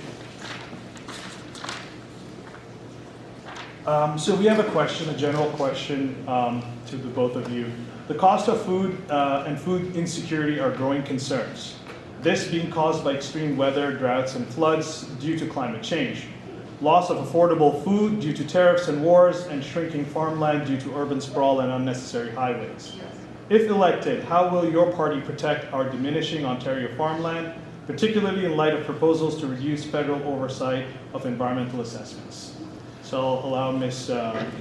So we have a question, a general question to the both of you. The cost of food and food insecurity are growing concerns. This being caused by extreme weather, droughts, and floods due to climate change. Loss of affordable food due to tariffs and wars, and shrinking farmland due to urban sprawl and unnecessary highways. If elected, how will your party protect our diminishing Ontario farmland, particularly in light of proposals to reduce federal oversight of environmental assessments? So I'll allow Ms.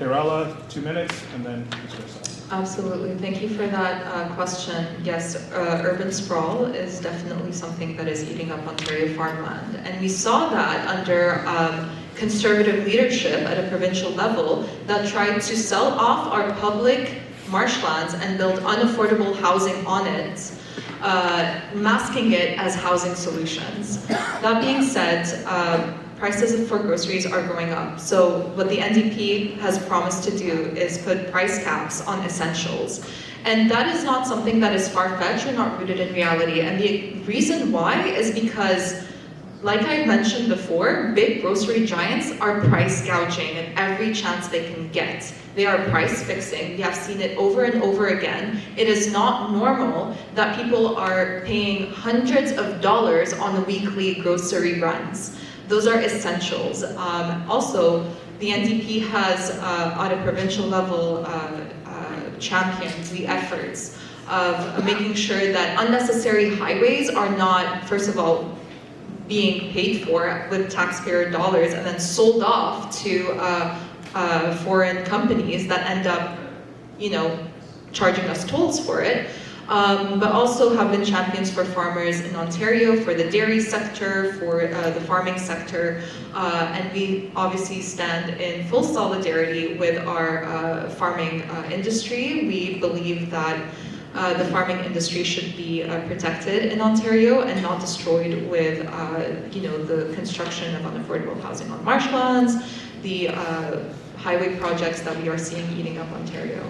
Kerala 2 minutes, and then Ms. Rosas. Absolutely. Thank you for that question. Yes, urban sprawl is definitely something that is eating up Ontario farmland. And we saw that under conservative leadership at a provincial level that tried to sell off our public marshlands and build unaffordable housing on it, masking it as housing solutions. That being said, prices for groceries are going up. So what the NDP has promised to do is put price caps on essentials. And that is not something that is far-fetched or not rooted in reality. And the reason why is because, like I mentioned before, big grocery giants are price gouging at every chance they can get. They are price fixing. We have seen it over and over again. It is not normal that people are paying hundreds of dollars on weekly grocery runs. Those are essentials. Also, the NDP has, at a provincial level, championed the efforts of making sure that unnecessary highways are not, first of all, being paid for with taxpayer dollars and then sold off to foreign companies that end up, charging us tolls for it. but also have been champions for farmers in Ontario, for the dairy sector, for the farming sector, and we obviously stand in full solidarity with our farming industry. We believe that the farming industry should be protected in Ontario and not destroyed with, the construction of unaffordable housing on marshlands, the highway projects that we are seeing eating up Ontario.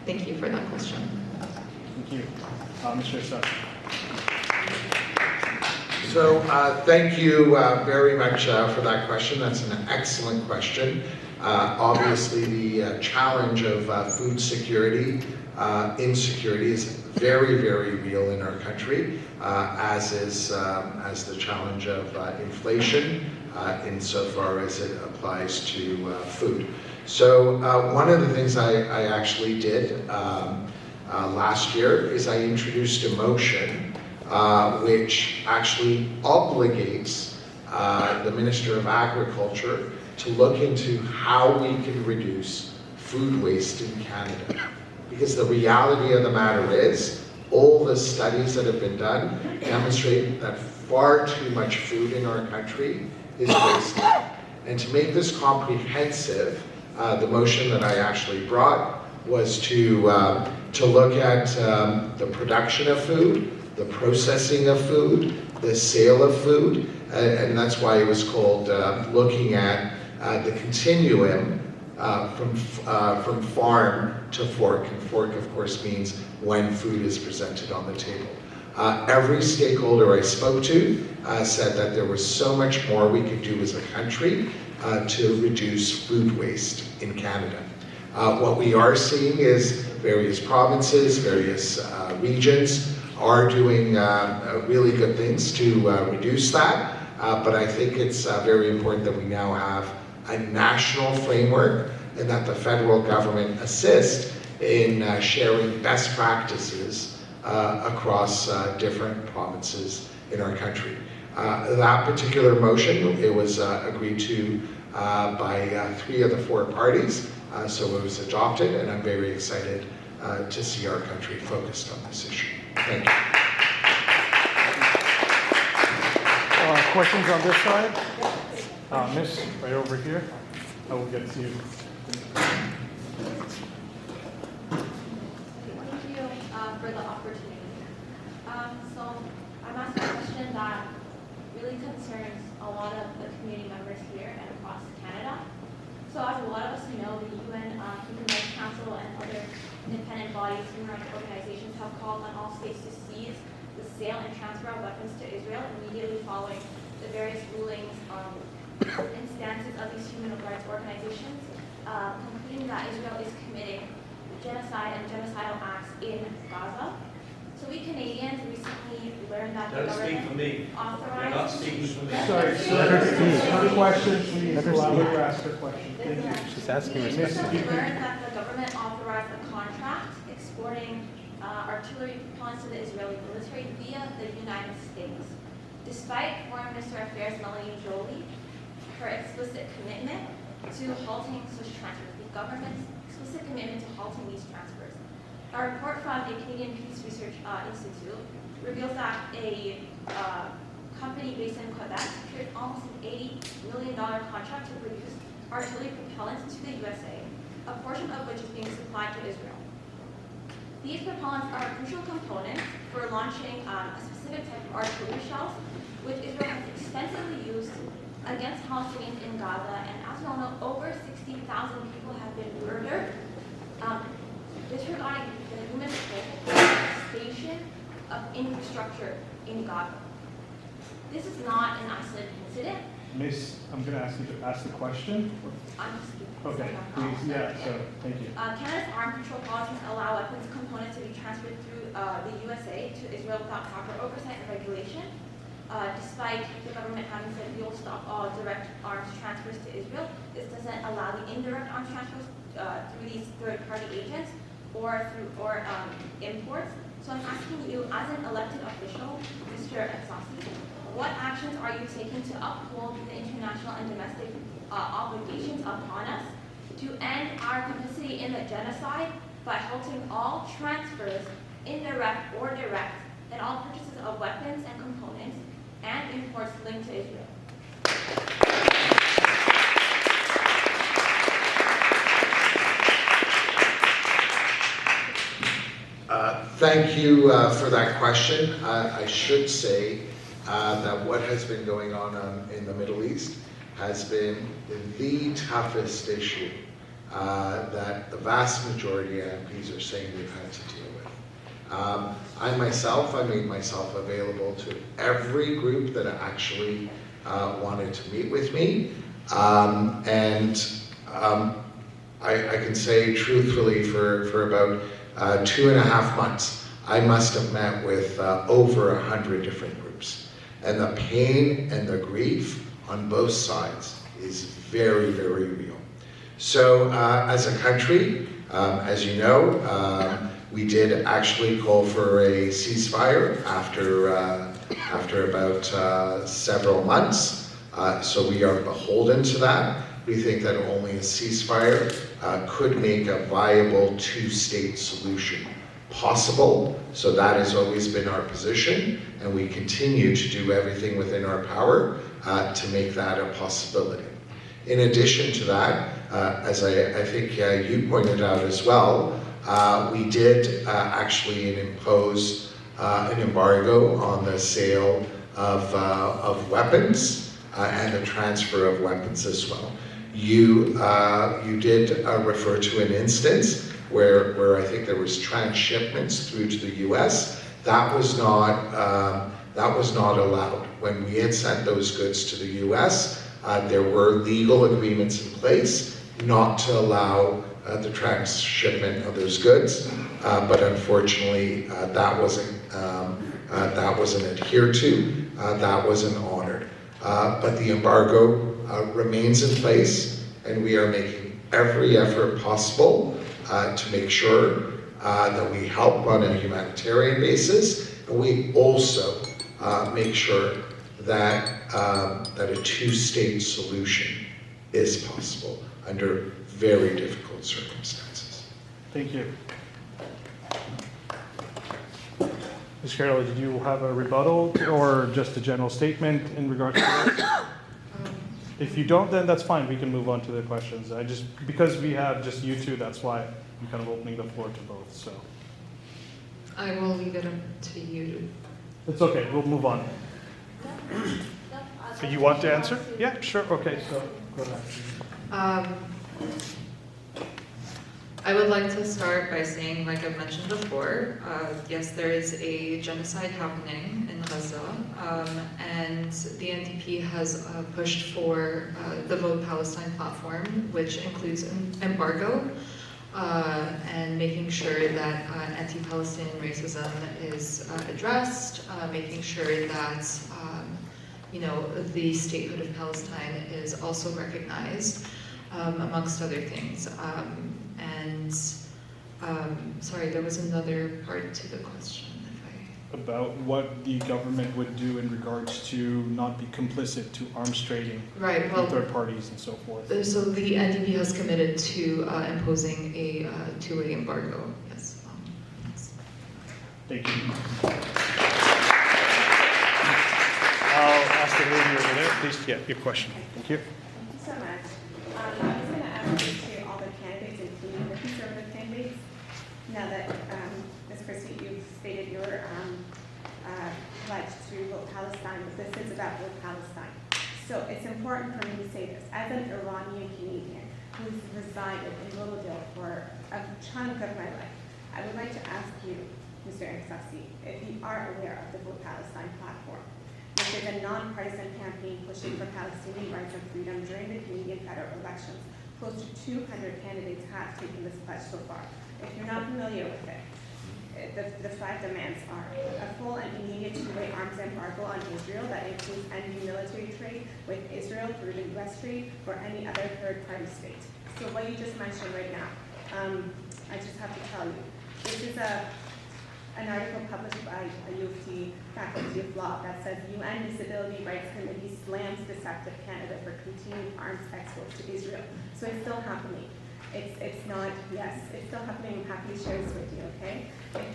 Thank you for that question. Thank you. Mr. Assassi. So thank you very much for that question. That's an excellent question. Obviously, the challenge of food security, insecurity is very, very real in our country, as the challenge of inflation insofar as it applies to food. So one of the things I actually did last year is I introduced a motion which actually obligates the Minister of Agriculture to look into how we can reduce food waste in Canada. Because the reality of the matter is, all the studies that have been done demonstrate that far too much food in our country is wasted. And to make this comprehensive, the motion that I actually brought was to look at the production of food, the processing of food, the sale of food, and that's why it was called looking at the continuum from farm to fork, and fork of course means when food is presented on the table. Every stakeholder I spoke to said that there was so much more we could do as a country to reduce food waste in Canada. What we are seeing is various provinces, various regions are doing really good things to reduce that, but I think it's very important that we now have a national framework and that the federal government assist in sharing best practices across different provinces in our country. That particular motion, it was agreed to by 3 of the 4 parties, so it was adopted, and I'm very excited to see our country focused on this issue. Thank you. Questions on this side? Miss, right over here. I will get to you. Thank you for the opportunity. So I'm asking a question that really concerns a lot of the community members here and across Canada. So as a lot of us know, the UN Human Rights Council and other independent bodies, human rights organizations have called on all states to seize the sale and transfer of weapons to Israel immediately following the various rulings and stances of these human rights organizations, concluding that Israel is committing genocide and genocidal acts in Gaza. So we Canadians recently learned that the government authorized... You're not speaking for me. Sorry, her question, please allow her to ask her question. Thank you. She's asking We respectfully. learned that the government authorized a contract exporting artillery propellants to the Israeli military via the United States. Despite Foreign Minister of Affairs Melanie Joly, her explicit commitment to halting such transfers, the government's explicit commitment to halting these transfers. A report from the Canadian Peace Research Institute reveals that a company based in Quebec secured almost an $80 million contract to produce artillery propellants to the USA, a portion of which is being supplied to Israel. These propellants are a crucial component for launching a specific type of artillery shells, which Israel has extensively used against Palestinians in Gaza, and as we all know, over 60,000 people have been murdered, disregarding the human devastation of infrastructure in Gaza. This is not an isolated incident. Miss, I'm going to ask you to ask the question. I'm just Okay, please, yeah, so, thank you. Canada's armed control policies allow weapons components to be transferred through the USA to Israel without proper oversight and regulation. Despite the government having said we will stop all direct arms transfers to Israel, this doesn't allow the indirect arms transfers through these third-party agents or through imports. So I'm asking you, as an elected official, Mr. Assassi, what actions are you taking to uphold the international and domestic obligations upon us to end our complicity in the genocide by halting all transfers indirect or direct, in all purchases of weapons and components and imports linked to Israel. Thank you for that question. I should say that what has been going on in the Middle East has been the toughest issue that the vast majority of MPs are saying they've had to deal with. I made myself available to every group that actually wanted to meet with me. I can say truthfully for about 2.5 months, I must have met with over 100 different groups. And the pain and the grief on both sides is very, very real. So as a country, as you know, we did actually call for a ceasefire after about several months. So we are beholden to that. We think that only a ceasefire could make a viable two-state solution possible. So that has always been our position, and we continue to do everything within our power to make that a possibility. In addition to that, as I think you pointed out as well, we did actually impose an embargo on the sale of weapons and the transfer of weapons as well. You did refer to an instance where I think there was transshipments through to the U.S. That was not allowed. When we had sent those goods to the U.S., there were legal agreements in place not to allow the transshipment of those goods, but unfortunately that wasn't adhered to, that wasn't honored. But the embargo remains in place, and we are making every effort possible to make sure that we help on a humanitarian basis, and we also make sure that a two-state solution is possible under very difficult circumstances. Thank you. Ms. Carroll, did you have a rebuttal or just a general statement in regards to that? If you don't, then that's fine. We can move on to the questions. Because we have just you two, that's why I'm kind of opening the floor to both. So I will leave it up to you. it's okay. We'll move on. So you want to answer? Yeah, sure. Okay. So go ahead. I would like to start by saying, like I've mentioned before, yes, there is a genocide happening in Gaza, and the NDP has pushed for the Vote Palestine platform, which includes an embargo and making sure that anti-Palestinian racism is addressed, making sure that the statehood of Palestine is also recognized, amongst other things. Sorry, there was another part to the question. About what the government would do in regards to not be complicit to arms trading with third parties and so forth. So the NDP has committed to imposing a two-way embargo. Yes. Thank you. I'll ask the lady over there. Please, yeah, your question. Thank you. Thank you so much. I was going to ask this to all the candidates, including the Conservative candidates. Now that, Ms. Christie, you've stated your pledge to vote Palestine, but this is about vote Palestine. So it's important for me to say this. As an Iranian Canadian who's resided in Willowdale for a chunk of my life, I would like to ask you, Mr. Ersassi, if you are aware of the Vote Palestine platform, which is a nonpartisan campaign pushing for Palestinian rights and freedom during the Canadian federal elections. Close to 200 candidates have taken this pledge so far. If you're not familiar with it, the 5 demands are a full and immediate two-way arms embargo on Israel that includes ending military trade with Israel through the U.S. trade or any other third-party state. So what you just mentioned right now, I just have to tell you, this is an article published by a U of T faculty of law that says UN Disability Rights Committee slams deceptive Canada for continued arms exports to Israel. So it's still happening. It's not, yes, it's still happening. I'm happy to share this with you, okay?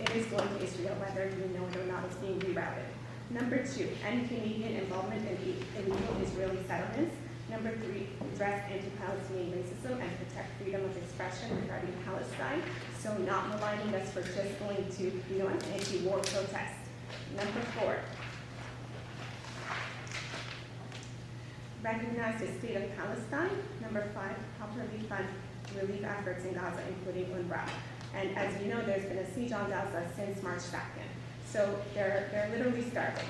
It is going to Israel, whether you know it or not, it's being rerouted. Number 2, end Canadian involvement in illegal Israeli settlements. Number 3, address anti-Palestinian racism and protect freedom of expression regarding Palestine. So not maligning us for just going to, an anti-war protest. Number 4, recognize the state of Palestine. Number 5, properly fund relief efforts in Gaza, including UNRWA. And as you know, there's been a siege on Gaza since March 2nd. So they're literally starving.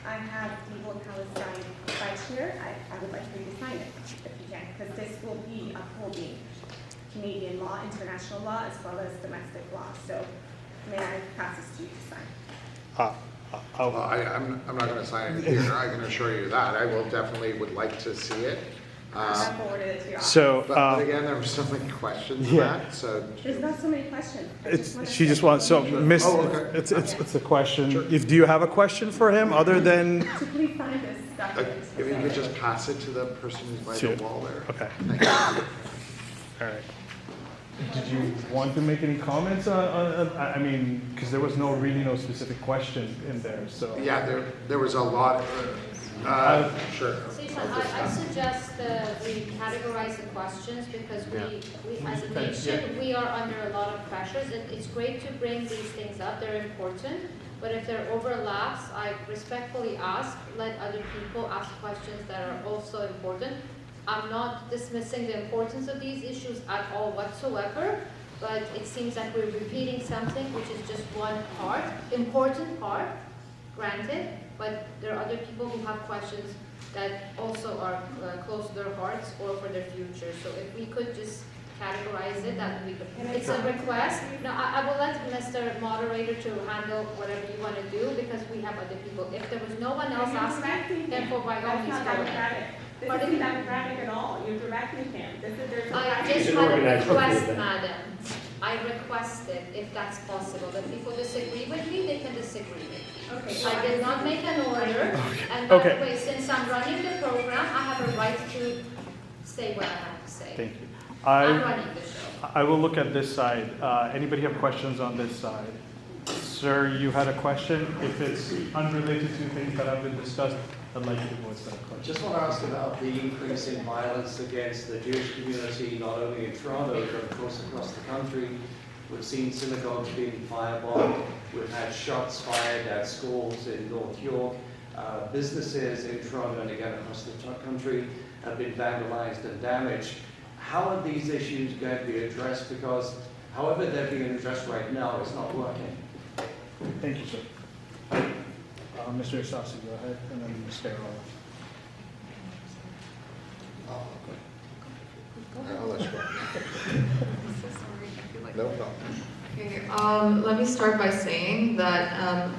I have the Evil Palestine pledge here. I would like for you to sign it, if you can, because this will be upholding Canadian law, international law, as well as domestic law. So may I pass this to you to sign? I'm not going to sign it here. I can assure you that. I will definitely would like to see it. I forwarded it to your office. So, But again, there were so many questions in yeah. that, so. There's not so many questions. She just wants, so Miss, Oh, okay. it's a question. If, do you have a question for him other than? To please sign this document. If you could just pass it to the person who's by Sure. the wall there. Okay, Thank you. all right. Did you want to make any comments I mean, because there was really no specific question in there, so. Yeah, there was a lot. Sure. I suggest we categorize the questions because we as a nation, we are under a lot of pressures. It's great to bring these things up, they're important, but if there are overlaps, I respectfully ask, let other people ask questions that are also important. I'm not dismissing the importance of these issues at all whatsoever, but it seems like we're repeating something which is just one part, important part, granted, but there are other people who have questions that also are close to their hearts or for their future. So if we could just categorize it, that would be good. It's a request. No, I will let Mr. Moderator to handle whatever you want to do because we have other people. If there was no one else asking, then for by all means go ahead. This isn't democratic at all. You're directing him. I just had a request, madam. I requested if that's possible. If people disagree with me, they can disagree with me. Okay. I did not make an order. And by the way, since I'm running the program, I have a right to say what I have to say. Thank you. I'm running the show. I will look at this side. Anybody have questions on this side? Sir, you had a question? If it's unrelated to things that have been discussed, I'd like you to voice that question. Just want to ask about the increase in violence against the Jewish community, not only in Toronto, but of course across the country. We've seen synagogues being firebombed. We've had shots fired at schools in North York. Businesses in Toronto and again across the country have been vandalized and damaged. How are these issues going to be addressed? Because however they're being addressed right now, it's not working. Thank you, sir. Mr. Isasi, go ahead, and then Ms. Carroll. I'll let you go. No problem. Okay, let me start by saying that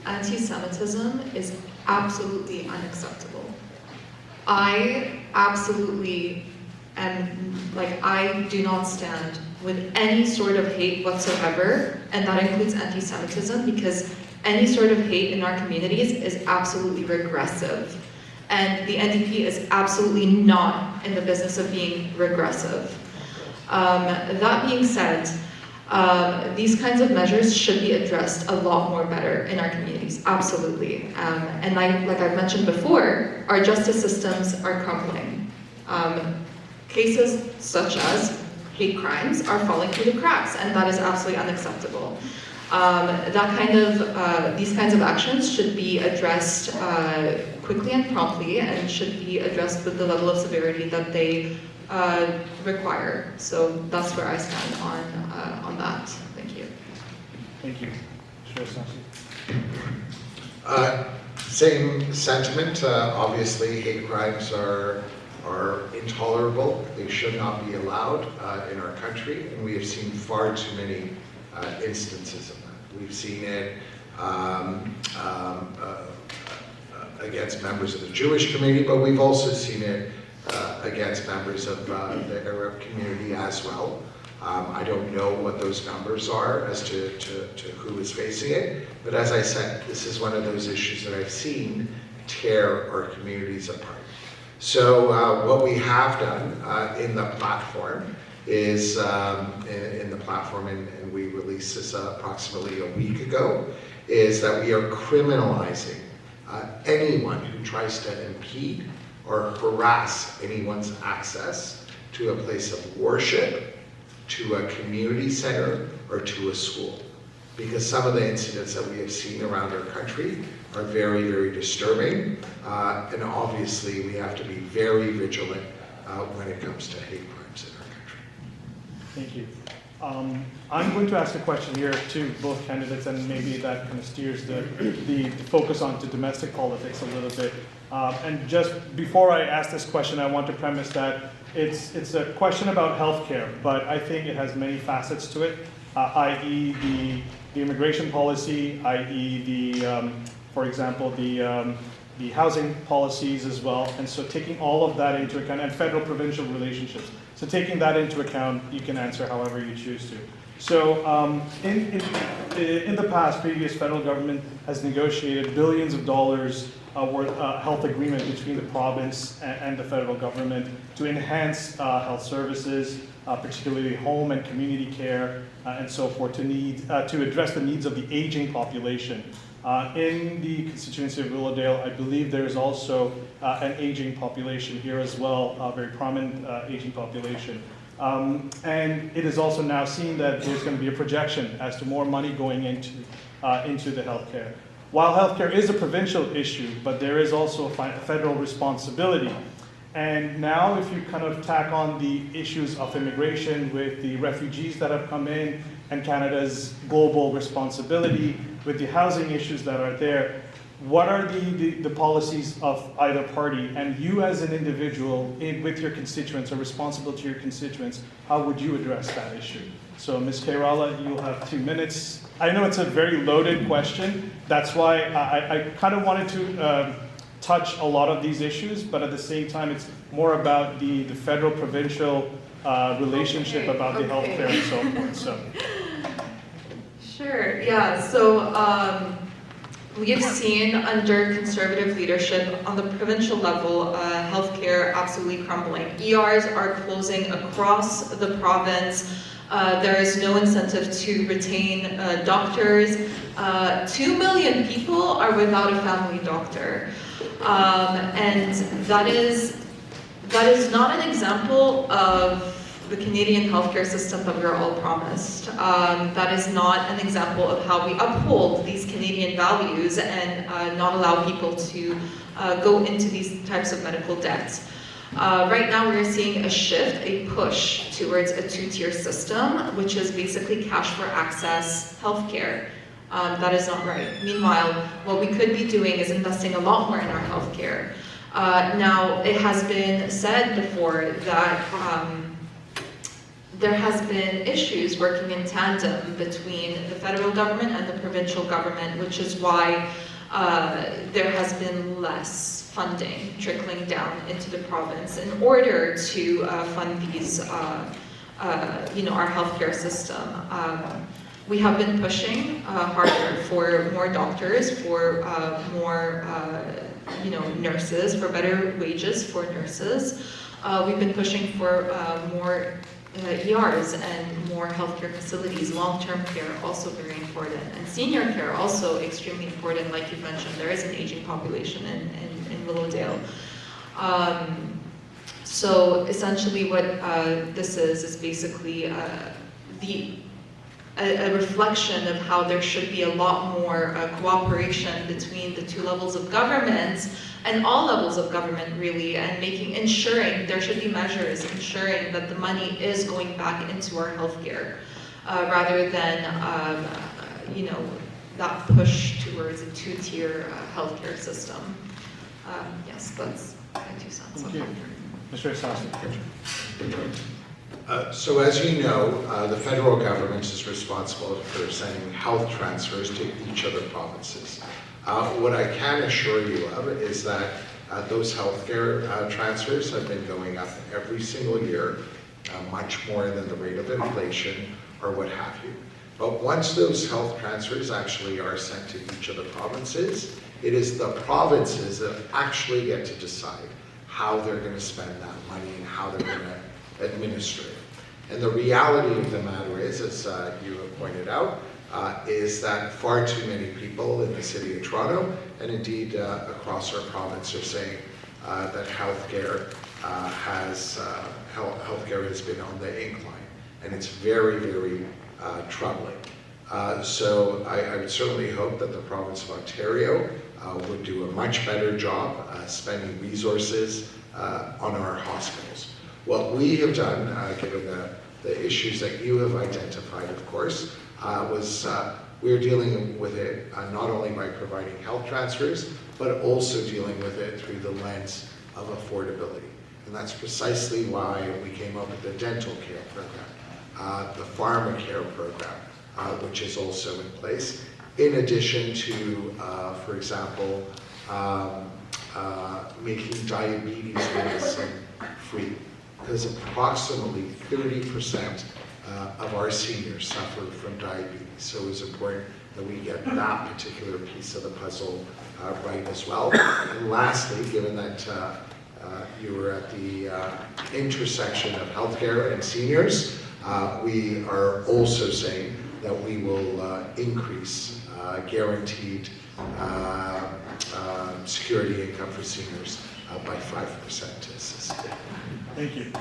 anti-Semitism is absolutely unacceptable. I absolutely I do not stand with any sort of hate whatsoever, and that includes anti-Semitism, because any sort of hate in our communities is absolutely regressive. And the NDP is absolutely not in the business of being regressive. That being said, these kinds of measures should be addressed a lot more better in our communities, absolutely. And like I've mentioned before, our justice systems are crumbling. Cases such as hate crimes are falling through the cracks, and that is absolutely unacceptable. These kinds of actions should be addressed quickly and promptly, and should be addressed with the level of severity that they require. So that's where I stand on that. Thank you. Thank you. Same sentiment. Obviously, hate crimes are intolerable. They should not be allowed in our country, and we have seen far too many instances of that. We've seen it against members of the Jewish community, but we've also seen it against members of the Arab community as well. I don't know what those numbers are as to who is facing it, but as I said, this is one of those issues that I've seen tear our communities apart. So what we have done in the platform is in the platform, and we released this approximately a week ago, is that we are criminalizing anyone who tries to impede or harass anyone's access to a place of worship, to a community center, or to a school. Because some of the incidents that we have seen around our country are very, very disturbing. And obviously, we have to be very vigilant when it comes to hate crimes in our country. Thank you. I'm going to ask a question here to both candidates, and maybe that kind of steers the focus onto domestic politics a little bit. And just before I ask this question, I want to premise that it's a question about healthcare, but I think it has many facets to it, i.e. the immigration policy, i.e. for example, the housing policies as well. And so taking all of that into account, and federal-provincial relationships. So taking that into account, you can answer however you choose to. So in the past, previous federal government has negotiated billions of dollars worth health agreement between the province and the federal government to enhance health services, particularly home and community care and so forth, to address the needs of the aging population. In the constituency of Willowdale, I believe there is also an aging population here as well, a very prominent aging population. And it is also now seen that there's going to be a projection as to more money going into the healthcare. While healthcare is a provincial issue, but there is also a federal responsibility. And now if you kind of tack on the issues of immigration with the refugees that have come in and Canada's global responsibility with the housing issues that are there, what are the policies of either party? And you as an individual with your constituents or responsible to your constituents, how would you address that issue? So Ms. Kairala, you'll have 2 minutes. I know it's a very loaded question. That's why I kind of wanted to touch a lot of these issues, but at the same time, it's more about the federal-provincial relationship about the healthcare and so forth. So. Sure, yeah, so we have seen under conservative leadership on the provincial level, healthcare absolutely crumbling. ERs are closing across the province. There is no incentive to retain doctors. 2 million people are without a family doctor. And that is not an example of the Canadian healthcare system that we are all promised. That is not an example of how we uphold these Canadian values and not allow people to go into these types of medical debts. Right now we're seeing a shift, a push towards a 2-tier system, which is basically cash for access healthcare. That is not right. Meanwhile, what we could be doing is investing a lot more in our healthcare. Now, it has been said before that there has been issues working in tandem between the federal government and the provincial government, which is why there has been less funding trickling down into the province in order to fund these, our healthcare system. We have been pushing harder for more doctors, for more, nurses, for better wages for nurses. We've been pushing for more ERs and more healthcare facilities. Long-term care also very important, and senior care also extremely important. Like you mentioned, there is an aging population in Willowdale. So essentially, what this is basically a reflection of how there should be a lot more cooperation between the 2 levels of government and all levels of government really, and ensuring there should be measures ensuring that the money is going back into our healthcare rather than that push towards a 2-tier healthcare system. Yes, that's my 2 cents. Thank you. Mr. Assassi. So as you know, the federal government is responsible for sending health transfers to each of the provinces. What I can assure you of is that those healthcare transfers have been going up every single year, much more than the rate of inflation or what have you. But once those health transfers actually are sent to each of the provinces, it is the provinces that actually get to decide how they're going to spend that money and how they're going to administer it. And the reality of the matter is, as you have pointed out, is that far too many people in the City of Toronto, and indeed across our province, are saying that healthcare has been on the incline, and it's very, very troubling. So I would certainly hope that the province of Ontario would do a much better job spending resources on our hospitals. What we have done, given the issues that you have identified, of course, was we're dealing with it not only by providing health transfers, but also dealing with it through the lens of affordability. And that's precisely why we came up with the dental care program, the pharmacare program, which is also in place, in addition to, for example, making diabetes medicine free, because approximately 30% of our seniors suffer from diabetes. So it's important that we get that particular piece of the puzzle right as well. And lastly, given that you were at the intersection of healthcare and seniors, we are also saying that we will increase guaranteed security income for seniors by 5% to assist. Thank you.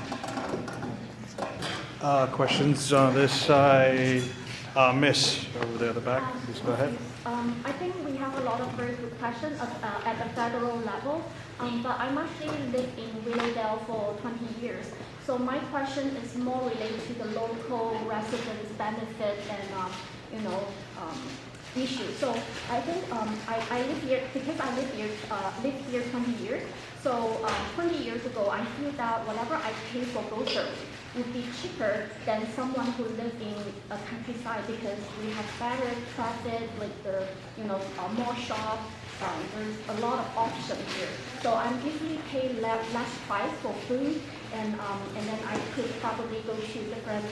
Questions on this side? Miss, over there at the back, please go ahead. I think we have a lot of very good questions at the federal level, but I'm actually lived in Willowdale for 20 years. So my question is more related to the local residents' benefit and, issues. So I think I live here, because I lived here 20 years. So 20 years ago, I feel that whatever I pay for groceries would be cheaper than someone who lives in a countryside, because we have better traffic, like more shop. There's a lot of options here. So I'm usually pay less price for food, and then I could probably go to different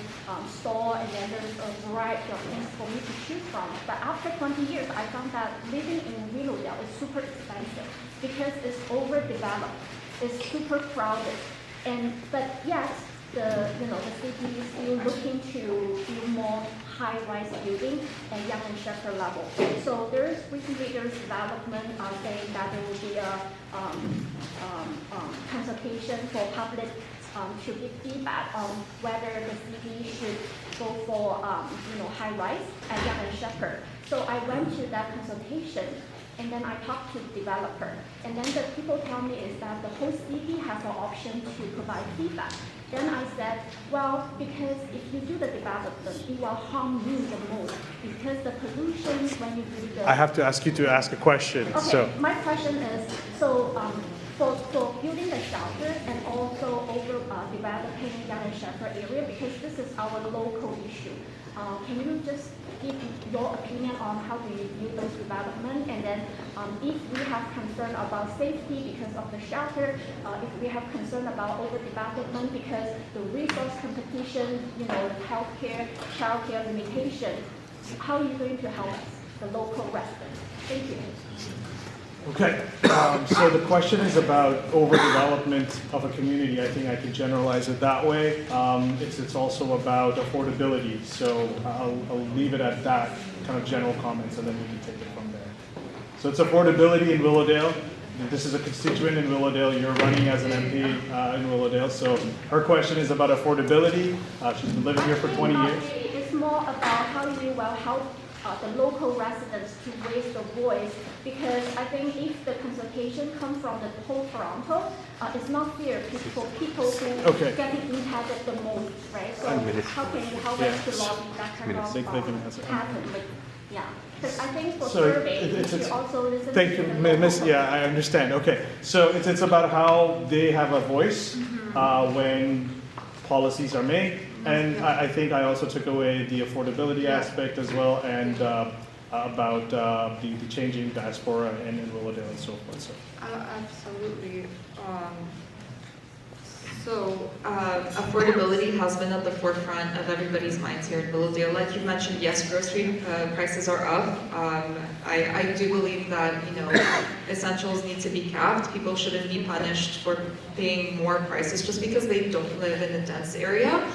store, and then there's a variety of things for me to choose from. But after 20 years, I found that living in Willowdale is super expensive because it's overdeveloped, it's super crowded, but yes, the city is still looking to build more high-rise building and young and shelter level. So recently there's development saying that there will be a consultation for public to give feedback on whether the city should go for high-rise and young and shelter. So I went to that consultation, and then I talked to the developer, and then the people tell me is that the whole city has an option to provide feedback. Then I said, well, because if you do the development, it will harm you the most, because the pollution when you do the... I have to ask you to ask a question. Okay, so my question is, for building the shelter and also developing young and shelter area, because this is our local issue, can you just give your opinion on how do you view those development? And then if we have concern about safety because of the shelter, if we have concern about overdevelopment because the resource competition, the healthcare, childcare limitation, how are you going to help the local residents? Thank you. Okay, so the question is about overdevelopment of a community. I think I can generalize it that way. It's also about affordability. So I'll leave it at that kind of general comments, and then we can take it from there. So it's affordability in Willowdale. This is a constituent in Willowdale. You're running as an MP in Willowdale. So her question is about affordability. She's been living here for 20 years. It's more about how you will help the local residents to raise the voice, because I think if the consultation comes from the whole Toronto, it's not fair for people who getting impacted the most, right? So how can you help us to lobby that kind of happen? Because I think for survey, you should also listen Thank to you, the Miss. local. Yeah, I understand. Okay, so it's about how they have a voice when policies are made. And I think I also took away the affordability aspect as well, and about the changing diaspora in Willowdale and so forth. So. Absolutely. So affordability has been at the forefront of everybody's minds here in Willowdale. Like you mentioned, yes, grocery prices are up. I do believe that essentials need to be capped. People shouldn't be punished for paying more prices just because they don't live in a dense area.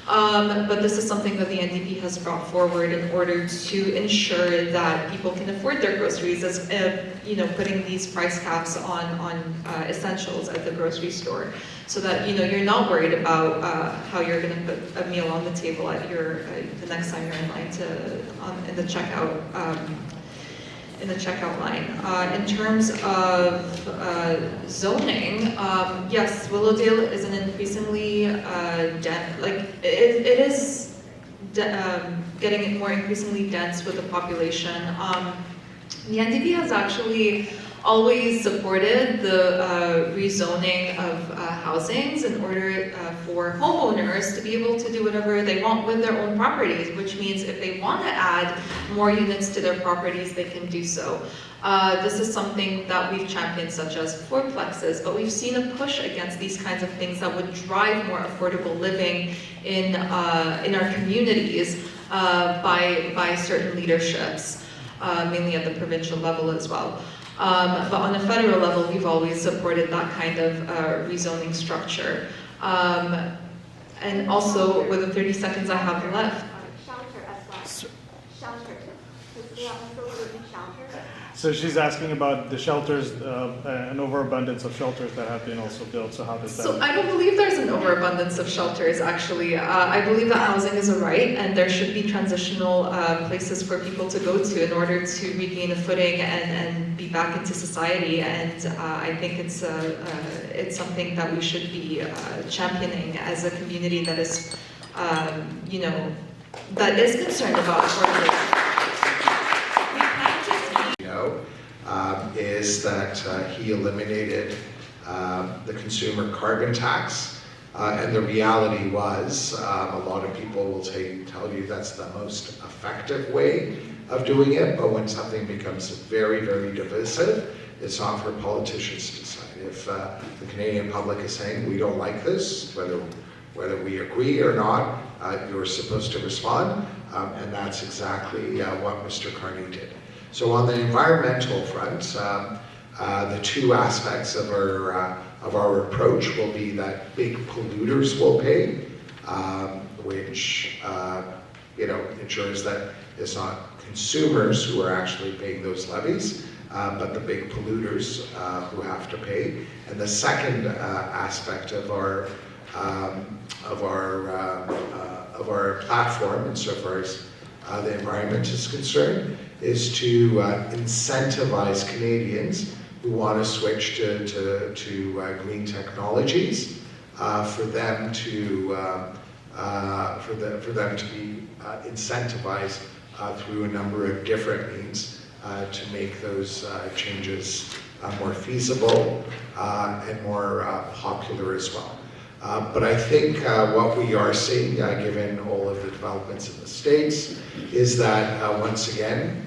But this is something that the NDP has brought forward in order to ensure that people can afford their groceries, as putting these price caps on essentials at the grocery store, so that you're not worried about how you're going to put a meal on the table at the next time you're in line in the checkout. In the checkout line. In terms of zoning, yes, Willowdale is an increasingly it is getting more increasingly dense with the population. The NDP has actually always supported the rezoning of housings in order for homeowners to be able to do whatever they want with their own properties, which means if they want to add more units to their properties, they can do so. This is something that we've championed, such as fourplexes, but we've seen a push against these kinds of things that would drive more affordable living in our communities by certain leaderships, mainly at the provincial level as well. But on a federal level, we've always supported that kind of rezoning structure. And also, with the 30 seconds I have left. Shelter as well. Shelter. Because we are also building shelter. So she's asking about the shelters, an overabundance of shelters that have been also built. So how does that? So I don't believe there's an overabundance of shelters, actually. I believe that housing is a right, and there should be transitional places for people to go to in order to regain a footing and be back into society. And I think it's something that we should be championing as a community that is, that is concerned about affordability. Is that he eliminated the consumer carbon tax, and the reality was a lot of people will tell you that's the most effective way of doing it, but when something becomes very, very divisive, it's not for politicians to decide. If the Canadian public is saying we don't like this, whether we agree or not, you're supposed to respond, and that's exactly what Mr. Carney did. So on the environmental front, the two aspects of our approach will be that big polluters will pay, which ensures that it's not consumers who are actually paying those levies, but the big polluters who have to pay. And the second aspect of our platform, insofar as the environment is concerned, is to incentivize Canadians who want to switch to green technologies for them to be incentivized through a number of different means to make those changes more feasible and more popular as well. But I think what we are seeing, given all of the developments in the States, is that once again,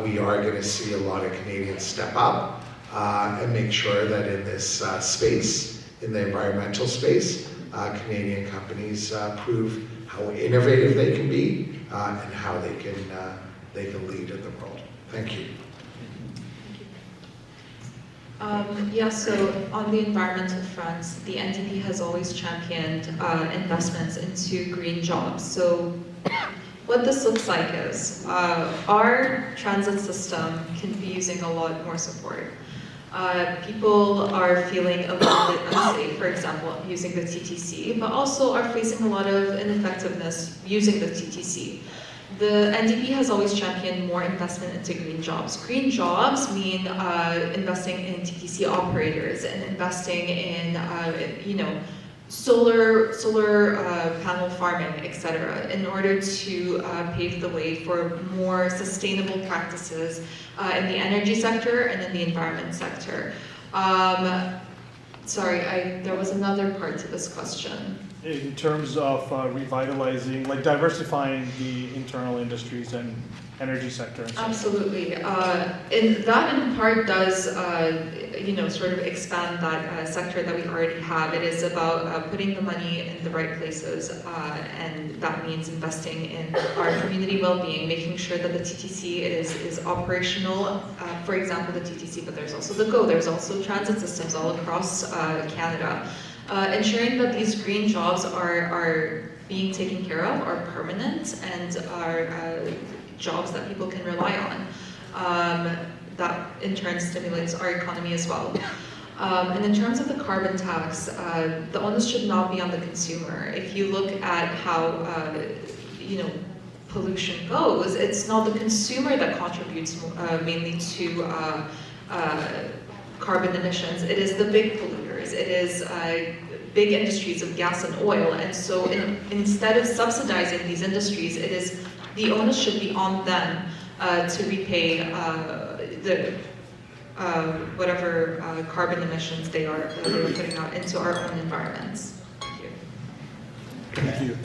we are going to see a lot of Canadians step up and make sure that in this space, in the environmental space, Canadian companies prove how innovative they can be and how they can lead in the world. Thank you. So on the environmental front, the NDP has always championed investments into green jobs. So what this looks like is our transit system can be using a lot more support. People are feeling a little bit unsafe, for example, using the TTC, but also are facing a lot of ineffectiveness using the TTC. The NDP has always championed more investment into green jobs. Green jobs mean investing in TTC operators and investing in, solar panel farming, etc., in order to pave the way for more sustainable practices in the energy sector and in the environment sector. There was another part to this question. In terms of revitalizing, like diversifying the internal industries and energy sector. And Absolutely. And that in part does, sort of expand that sector that we already have. It is about putting the money in the right places, and that means investing in our community well-being, making sure that the TTC is operational. For example, the TTC, but there's also the GO, there's also transit systems all across Canada. ensuring that these green jobs are being taken care of, are permanent, and are jobs that people can rely on. That in turn stimulates our economy as well. And in terms of the carbon tax, the onus should not be on the consumer. If you look at how pollution goes, it's not the consumer that contributes mainly to carbon emissions. It is the big polluters. It is big industries of gas and oil. And so instead of subsidizing these industries, the onus should be on them to repay whatever carbon emissions they are putting out into our own environments. Thank you. Thank you.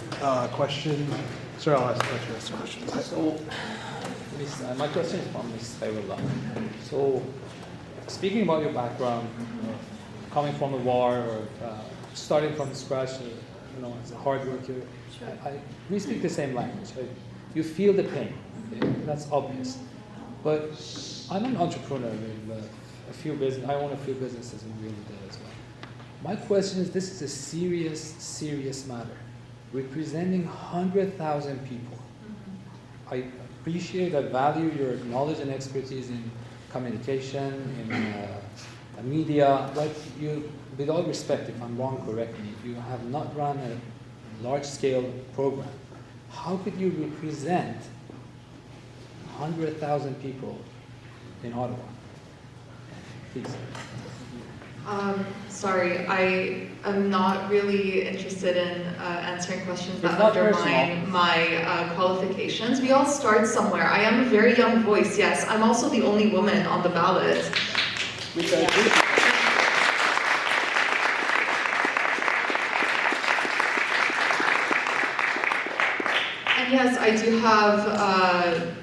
Question? Sir, I'll ask the question. So, my question is from Ms. Carola. So, speaking about your background, coming from the war or starting from scratch, as a hard worker, we speak the same language. Right? You feel the pain. Okay? That's obvious. But I'm an entrepreneur with I own a few businesses in Willowdale as well. My question is, this is a serious, serious matter, representing 100,000 people. I appreciate, I value your knowledge and expertise in communication, in media, but you, with all respect, if I'm wrong, correct me, you have not run a large-scale program. How could you represent 100,000 people in Ottawa? Please. Sorry, I am not really interested in answering questions that It's not undermine personal. my qualifications. We all start somewhere. I am a very young voice, yes. I'm also the only woman on the ballot. Which I appreciate. And yes, I do have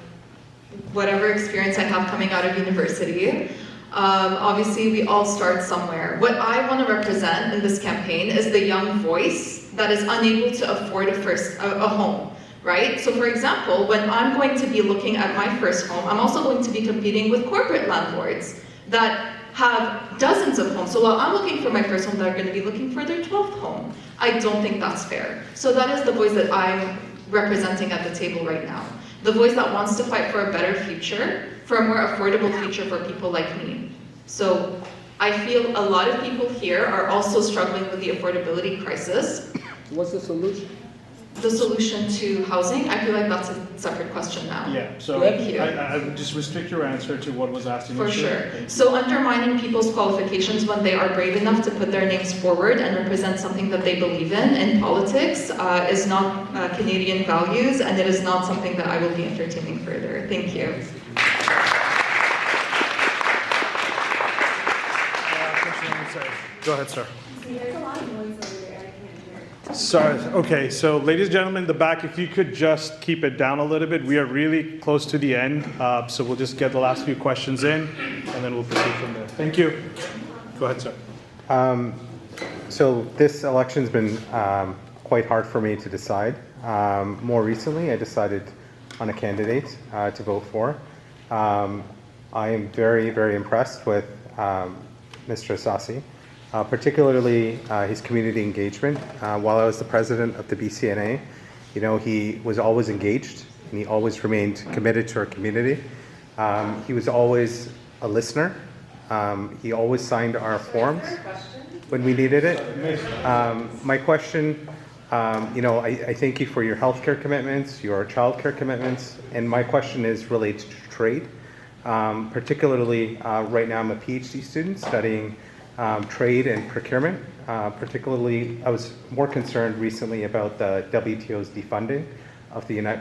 whatever experience I have coming out of university. Obviously, we all start somewhere. What I want to represent in this campaign is the young voice that is unable to afford a home, right? So for example, when I'm going to be looking at my first home, I'm also going to be competing with corporate landlords that have dozens of homes. So while I'm looking for my first home, they're going to be looking for their 12th home. I don't think that's fair. So that is the voice that I'm representing at the table right now. The voice that wants to fight for a better future, for a more affordable future for people like me. So I feel a lot of people here are also struggling with the affordability crisis. What's the solution? The solution to housing, I feel like that's a separate question now. Yeah, so Thank you. I would just restrict your answer to what was asked initially. For sure. So undermining people's qualifications when they are brave enough to put their names forward and represent something that they believe in politics is not Canadian values, and it is not something that I will be entertaining further. Thank you. Go ahead, sir. There's a lot of noise over there, I can't hear. Sorry. Okay, so ladies and gentlemen in the back, if you could just keep it down a little bit. We are really close to the end, so we'll just get the last few questions in, and then we'll proceed from there. Thank you. Go ahead, sir. So this election's been quite hard for me to decide. More recently, I decided on a candidate to vote for. I am very, very impressed with Mr. Asasi, particularly his community engagement. While I was the president of the BCNA, he was always engaged and he always remained committed to our community. He was always a listener. He always signed our forms when we needed it. My question, I thank you for your healthcare commitments, your childcare commitments, and my question is related to trade. Particularly, right now I'm a PhD student studying trade and procurement. Particularly, I was more concerned recently about the WTO's defunding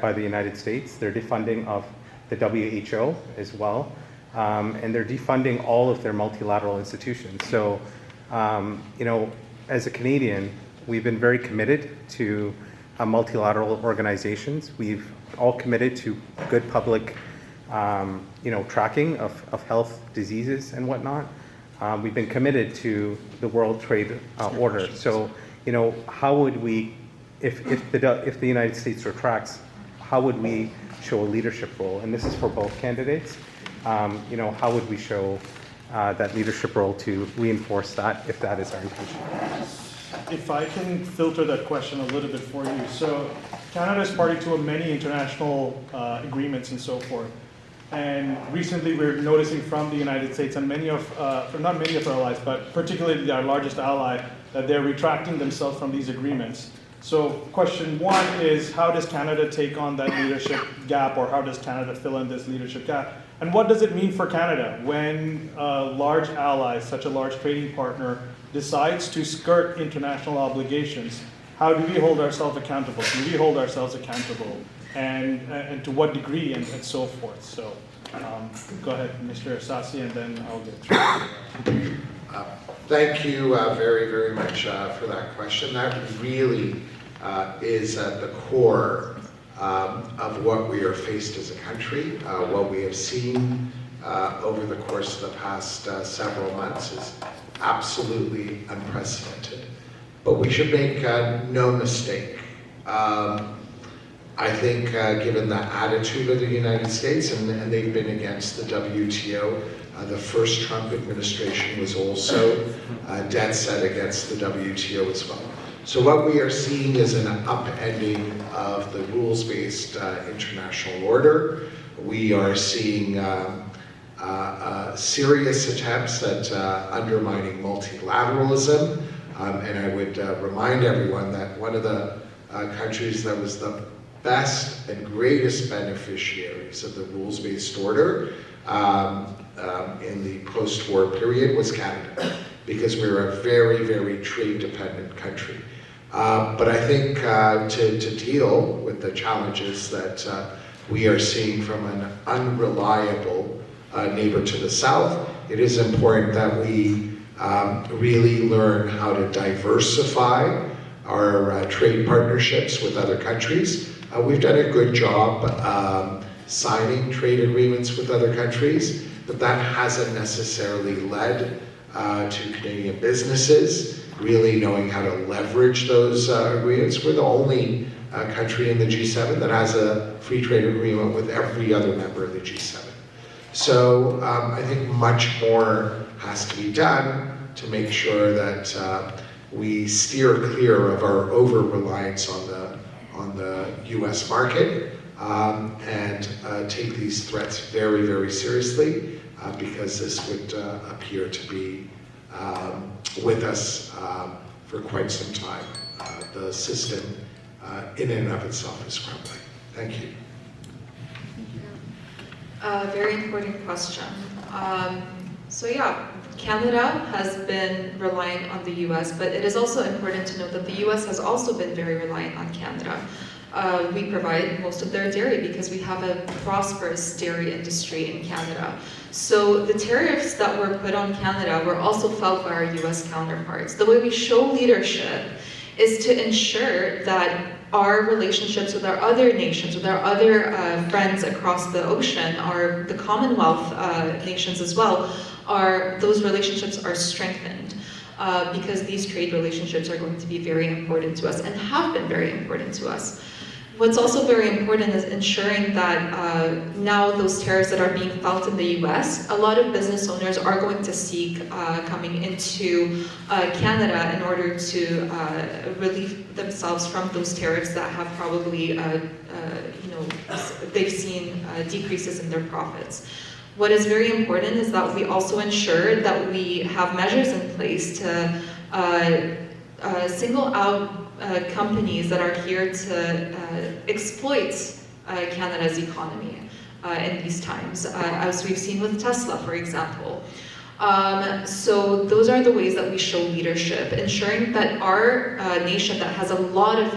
by the United States. They're defunding of the WHO as well, and they're defunding all of their multilateral institutions. So, as a Canadian, we've been very committed to multilateral organizations. We've all committed to good public tracking of health diseases and whatnot. We've been committed to the World Trade Order. So, how would we, if the United States retracts, how would we show a leadership role? And this is for both candidates. How would we show that leadership role to reinforce that, if that is our intention? if I can filter that question a little bit for you. So Canada is party to many international agreements and so forth. And recently we're noticing from the United States and many of, not many of our allies, but particularly our largest ally, that they're retracting themselves from these agreements. So question one is, how does Canada take on that leadership gap, or how does Canada fill in this leadership gap? And what does it mean for Canada when a large ally, such a large trading partner, decides to skirt international obligations? How do we hold ourselves accountable? Do we hold ourselves accountable? And to what degree, and so forth? So go ahead, Mr. Asasi, and then I'll get through. Thank you very, very much for that question. That really is at the core of what we are faced as a country. What we have seen over the course of the past several months is absolutely unprecedented. But we should make no mistake. I think given the attitude of the United States, and they've been against the WTO, the first Trump administration was also dead set against the WTO as well. So what we are seeing is an upending of the rules-based international order. We are seeing serious attempts at undermining multilateralism. And I would remind everyone that one of the countries that was the best and greatest beneficiaries of the rules-based order in the post-war period was Canada, because we're a very, very trade-dependent country. But I think to deal with the challenges that we are seeing from an unreliable neighbor to the south, it is important that we really learn how to diversify our trade partnerships with other countries. We've done a good job signing trade agreements with other countries, but that hasn't necessarily led to Canadian businesses really knowing how to leverage those agreements. We're the only country in the G7 that has a free trade agreement with every other member of the G7. So I think much more has to be done to make sure that we steer clear of our over-reliance on the US market and take these threats very, very seriously because this would appear to be with us for quite some time. The system in and of itself is crumbling. Thank you. Very important question. So yeah, Canada has been reliant on the US, but it is also important to note that the US has also been very reliant on Canada. We provide most of their dairy because we have a prosperous dairy industry in Canada. So the tariffs that were put on Canada were also felt by our US counterparts. The way we show leadership is to ensure that our relationships with our other nations, with our other friends across the ocean, or the Commonwealth nations as well, those relationships are strengthened because these trade relationships are going to be very important to us and have been very important to us. What's also very important is ensuring that now those tariffs that are being felt in the US, a lot of business owners are going to seek coming into Canada in order to relieve themselves from those tariffs that have probably, they've seen decreases in their profits. What is very important is that we also ensure that we have measures in place to single out companies that are here to exploit Canada's economy in these times, as we've seen with Tesla, for example. So those are the ways that we show leadership, ensuring that our nation that has a lot of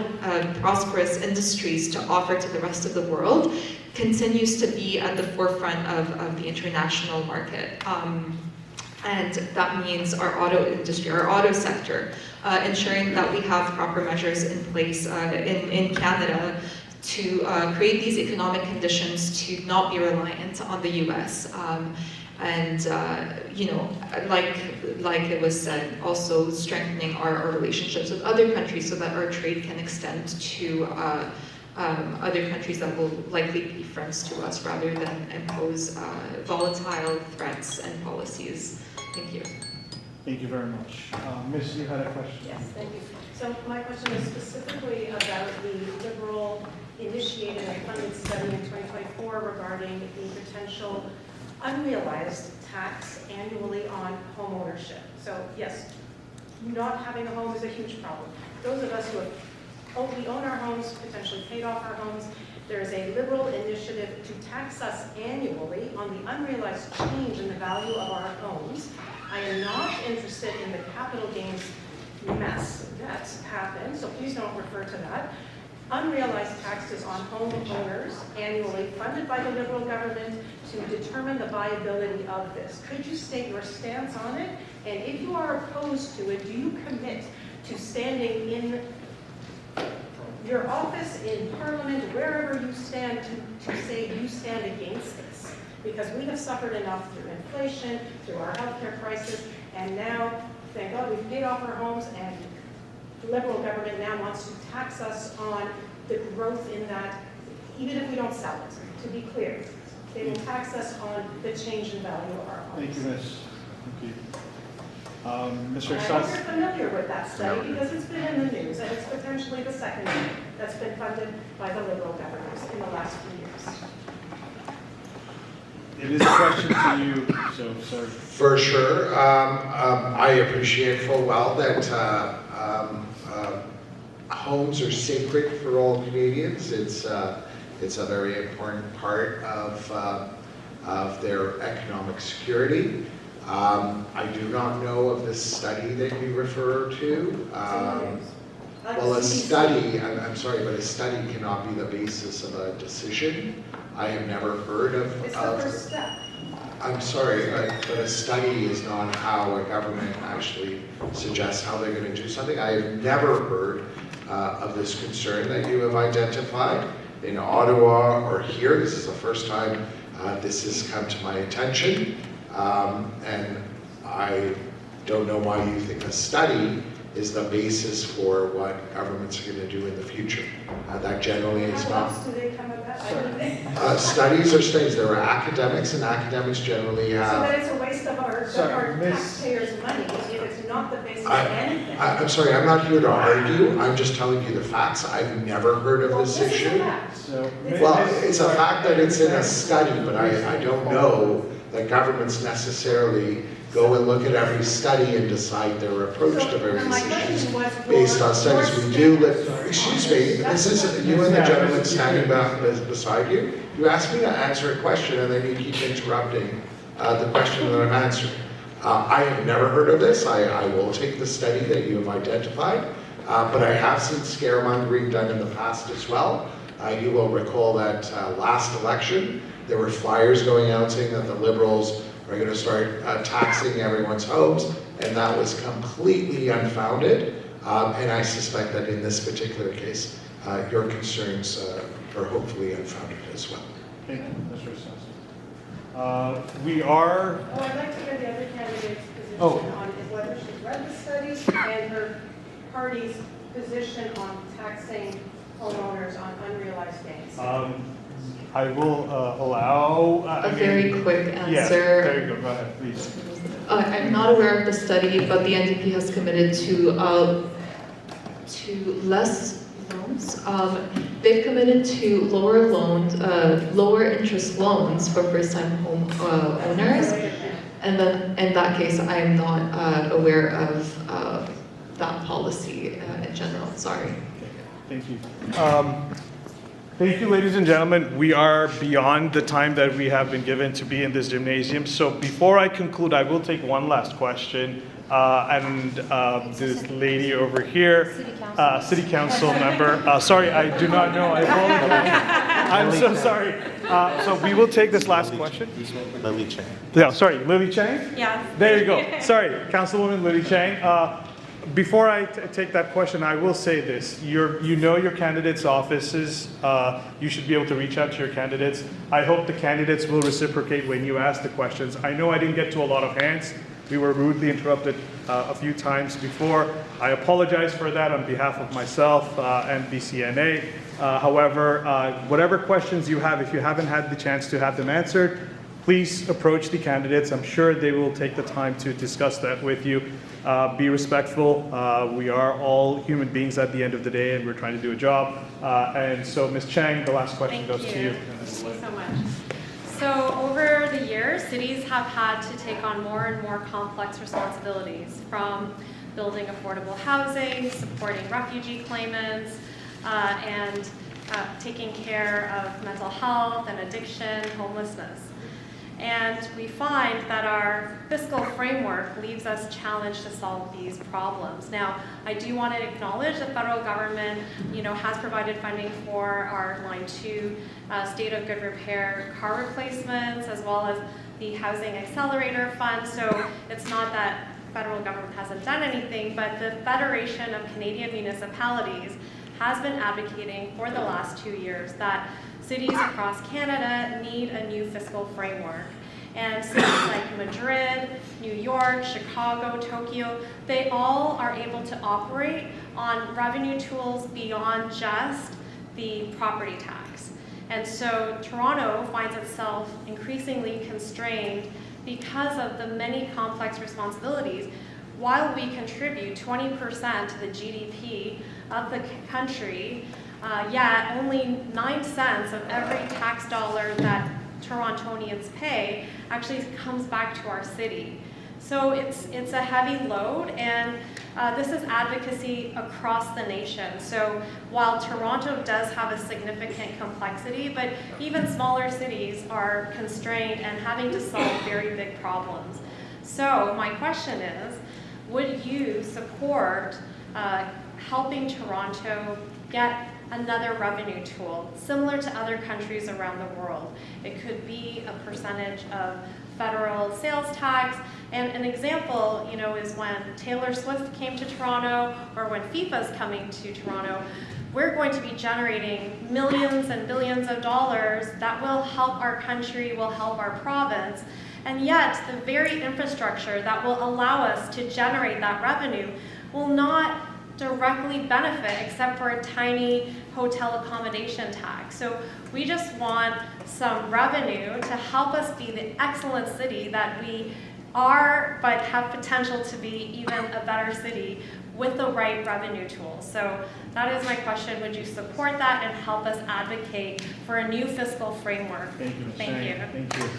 prosperous industries to offer to the rest of the world continues to be at the forefront of the international market. And that means our auto industry, our auto sector, ensuring that we have proper measures in place in Canada to create these economic conditions to not be reliant on the US. Like it was said, also strengthening our relationships with other countries so that our trade can extend to other countries that will likely be friends to us rather than impose volatile threats and policies. Thank you. Thank you very much. Miss, you had a question? Yes, thank you. So my question is specifically about the Liberal initiated and funded study in 2024 regarding the potential unrealized tax annually on home ownership. So yes, not having a home is a huge problem. Those of us who we own our homes, potentially paid off our homes, there is a Liberal initiative to tax us annually on the unrealized change in the value of our homes. I am not interested in the capital gains mess that's happened, so please don't refer to that. Unrealized taxes on homeowners annually funded by the Liberal government to determine the viability of this. Could you state your stance on it? And if you are opposed to it, do you commit to standing in your office, in Parliament, wherever you stand, to say you stand against this? Because we have suffered enough through inflation, through our healthcare crisis, and now, thank God, we've paid off our homes, and the Liberal government now wants to tax us on the growth in that, even if we don't sell it, to be clear. They will tax us on the change in value of our homes. Thank you, Miss. Thank you. Mr. I hope Sass? you're familiar with that study because it's been in the news, and it's potentially the second one that's been funded by the Liberal governors in the last few years. It is a question to you, so sorry. For sure. I appreciate full well that homes are sacred for all Canadians. It's a very important part of their economic security. I do not know of this study that you refer to. Well, a study, I'm sorry, but a study cannot be the basis of a decision. I have never heard of. It's the first step. I'm sorry, but a study is not how a government actually suggests how they're going to do something. I have never heard of this concern that you have identified in Ottawa or here. This is the first time this has come to my attention. And I don't know why you think a study is the basis for what governments are going to do in the future. That generally is not. How else do they come about? Studies are studies. There are academics, and academics generally have. So that it's a waste of our taxpayers' money if it's not the basis of anything. I'm sorry, I'm not here to argue. I'm just telling you the facts. I've never heard of this issue. Well, it's a fact that it's in a study, but I don't know that governments necessarily go and look at every study and decide their approach to various issues based on studies. We do live, excuse me, this is you and the gentleman standing beside you. You asked me to answer a question and then you keep interrupting the question that I'm answering. I have never heard of this. I will take the study that you have identified, but I have seen scaremongering done in the past as well. You will recall that last election, there were flyers going out saying that the Liberals are going to start taxing everyone's homes, and that was completely unfounded. And I suspect that in this particular case, your concerns are hopefully unfounded as well. Thank you, Mr. Sass. We are. Oh, I'd like to hear the other candidate's position on whether she's read the study and her party's position on taxing homeowners on unrealized gains. I will allow a very quick answer. Yeah, there you go. Go ahead, please. I'm not aware of the study, but the NDP has committed to less loans. They've committed to lower loans, lower interest loans for first-time home owners. And then, in that case, I am not aware of that policy in general. Sorry. Thank you. Thank you, ladies and gentlemen. We are beyond the time that we have been given to be in this gymnasium. So before I conclude, I will take one last question. This lady over here, City Council member. Sorry, I do not know. I apologize. I'm so sorry. So we will take this last question. Lily Chang. Yeah, sorry, Lily Chang? Yeah. There you go. Sorry, Councilwoman Lily Chang. Before I take that question, I will say this. You know your candidates' offices. You should be able to reach out to your candidates. I hope the candidates will reciprocate when you ask the questions. I know I didn't get to a lot of hands. We were rudely interrupted a few times before. I apologize for that on behalf of myself and BCNA. However, whatever questions you have, if you haven't had the chance to have them answered, please approach the candidates. I'm sure they will take the time to discuss that with you. Be respectful. We are all human beings at the end of the day, and we're trying to do a job. And so, Ms. Chang, the last question goes to you. Thank you so much. So over the years, cities have had to take on more and more complex responsibilities, from building affordable housing, supporting refugee claimants, and taking care of mental health and addiction, homelessness. And we find that our fiscal framework leaves us challenged to solve these problems. Now, I do want to acknowledge the federal government, has provided funding for our Line 2 state of good repair car replacements, as well as the Housing Accelerator Fund. So it's not that federal government hasn't done anything, but the Federation of Canadian Municipalities has been advocating for the last 2 years that cities across Canada need a new fiscal framework. And cities like Madrid, New York, Chicago, Tokyo, they all are able to operate on revenue tools beyond just the property tax. And so Toronto finds itself increasingly constrained because of the many complex responsibilities. While we contribute 20% to the GDP of the country, yet only 9 cents of every tax dollar that Torontonians pay actually comes back to our city. So it's a heavy load, and this is advocacy across the nation. So while Toronto does have a significant complexity, but even smaller cities are constrained and having to solve very big problems. So my question is, would you support helping Toronto get another revenue tool similar to other countries around the world? It could be a percentage of federal sales tax. And an example, is when Taylor Swift came to Toronto, or when FIFA is coming to Toronto, we're going to be generating millions and billions of dollars that will help our country, will help our province. And yet, the very infrastructure that will allow us to generate that revenue will not directly benefit except for a tiny hotel accommodation tax. So we just want some revenue to help us be the excellent city that we are, but have potential to be even a better city with the right revenue tools. So that is my question. Would you support that and help us advocate for a new fiscal framework? Thank you, Ms. Thank Chang. you. Thank you.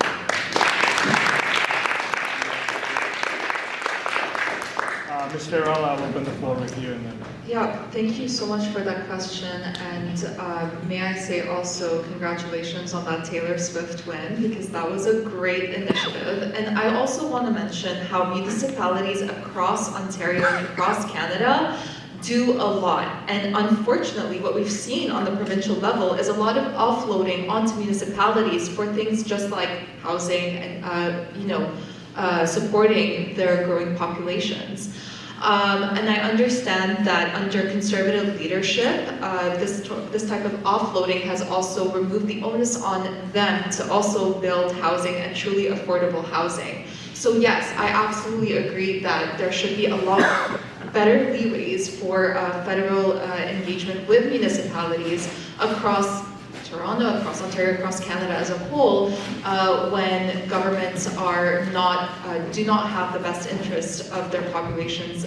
Ms. Farrell, I'll open the floor with you, and then. Yeah, thank you so much for that question, and may I say also congratulations on that Taylor Swift win, because that was a great initiative. And I also want to mention how municipalities across Ontario and across Canada do a lot. And unfortunately, what we've seen on the provincial level is a lot of offloading onto municipalities for things just like housing and supporting their growing populations. And I understand that under Conservative leadership, this type of offloading has also removed the onus on them to also build housing and truly affordable housing. So yes, I absolutely agree that there should be a lot better leeways for federal engagement with municipalities across Toronto, across Ontario, across Canada as a whole, when governments do not have the best interests of their populations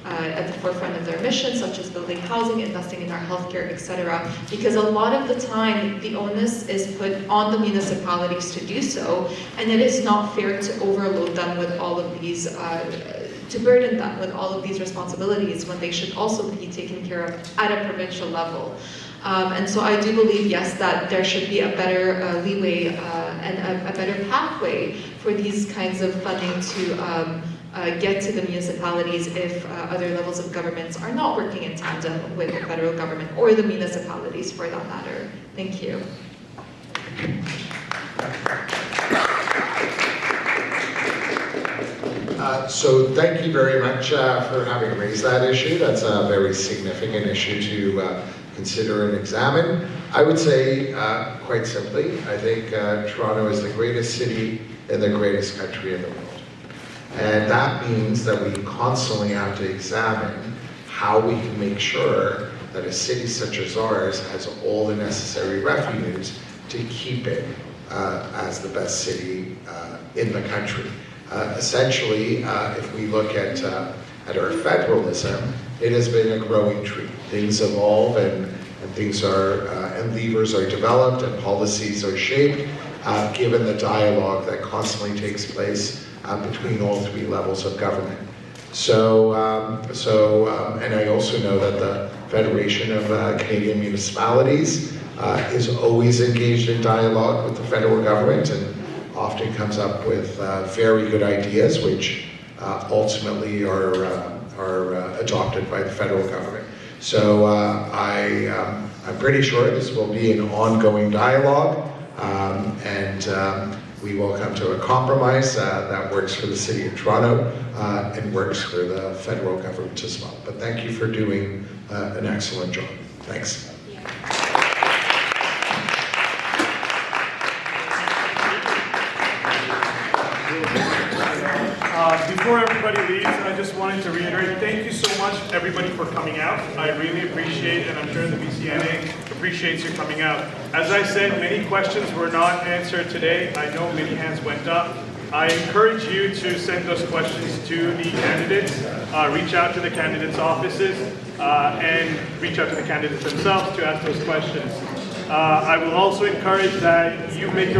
at the forefront of their mission, such as building housing, investing in our healthcare, etc. Because a lot of the time, the onus is put on the municipalities to do so, and it is not fair to overload them with all of these, to burden them with all of these responsibilities when they should also be taken care of at a provincial level. And so I do believe, yes, that there should be a better leeway and a better pathway for these kinds of funding to get to the municipalities if other levels of governments are not working in tandem with the federal government or the municipalities for that matter. Thank you. So thank you very much for having raised that issue. That's a very significant issue to consider and examine. I would say, quite simply, I think Toronto is the greatest city in the greatest country in the world. And that means that we constantly have to examine how we can make sure that a city such as ours has all the necessary revenues to keep it as the best city in the country. Essentially, if we look at our federalism, it has been a growing tree. Things evolve and things are, and levers are developed and policies are shaped, given the dialogue that constantly takes place between all three levels of government. So, and I also know that the Federation of Canadian Municipalities is always engaged in dialogue with the federal government and often comes up with very good ideas, which ultimately are adopted by the federal government. So I'm pretty sure this will be an ongoing dialogue, and we will come to a compromise that works for the City of Toronto and works for the federal government as well. But thank you for doing an excellent job. Thanks. Before everybody leaves, I just wanted to reiterate, thank you so much everybody for coming out. I really appreciate, and I'm sure the BCNA appreciates you coming out. As I said, many questions were not answered today. I know many hands went up. I encourage you to send those questions to the candidates, reach out to the candidates' offices, and reach out to the candidates themselves to ask those questions. I will also encourage that you make your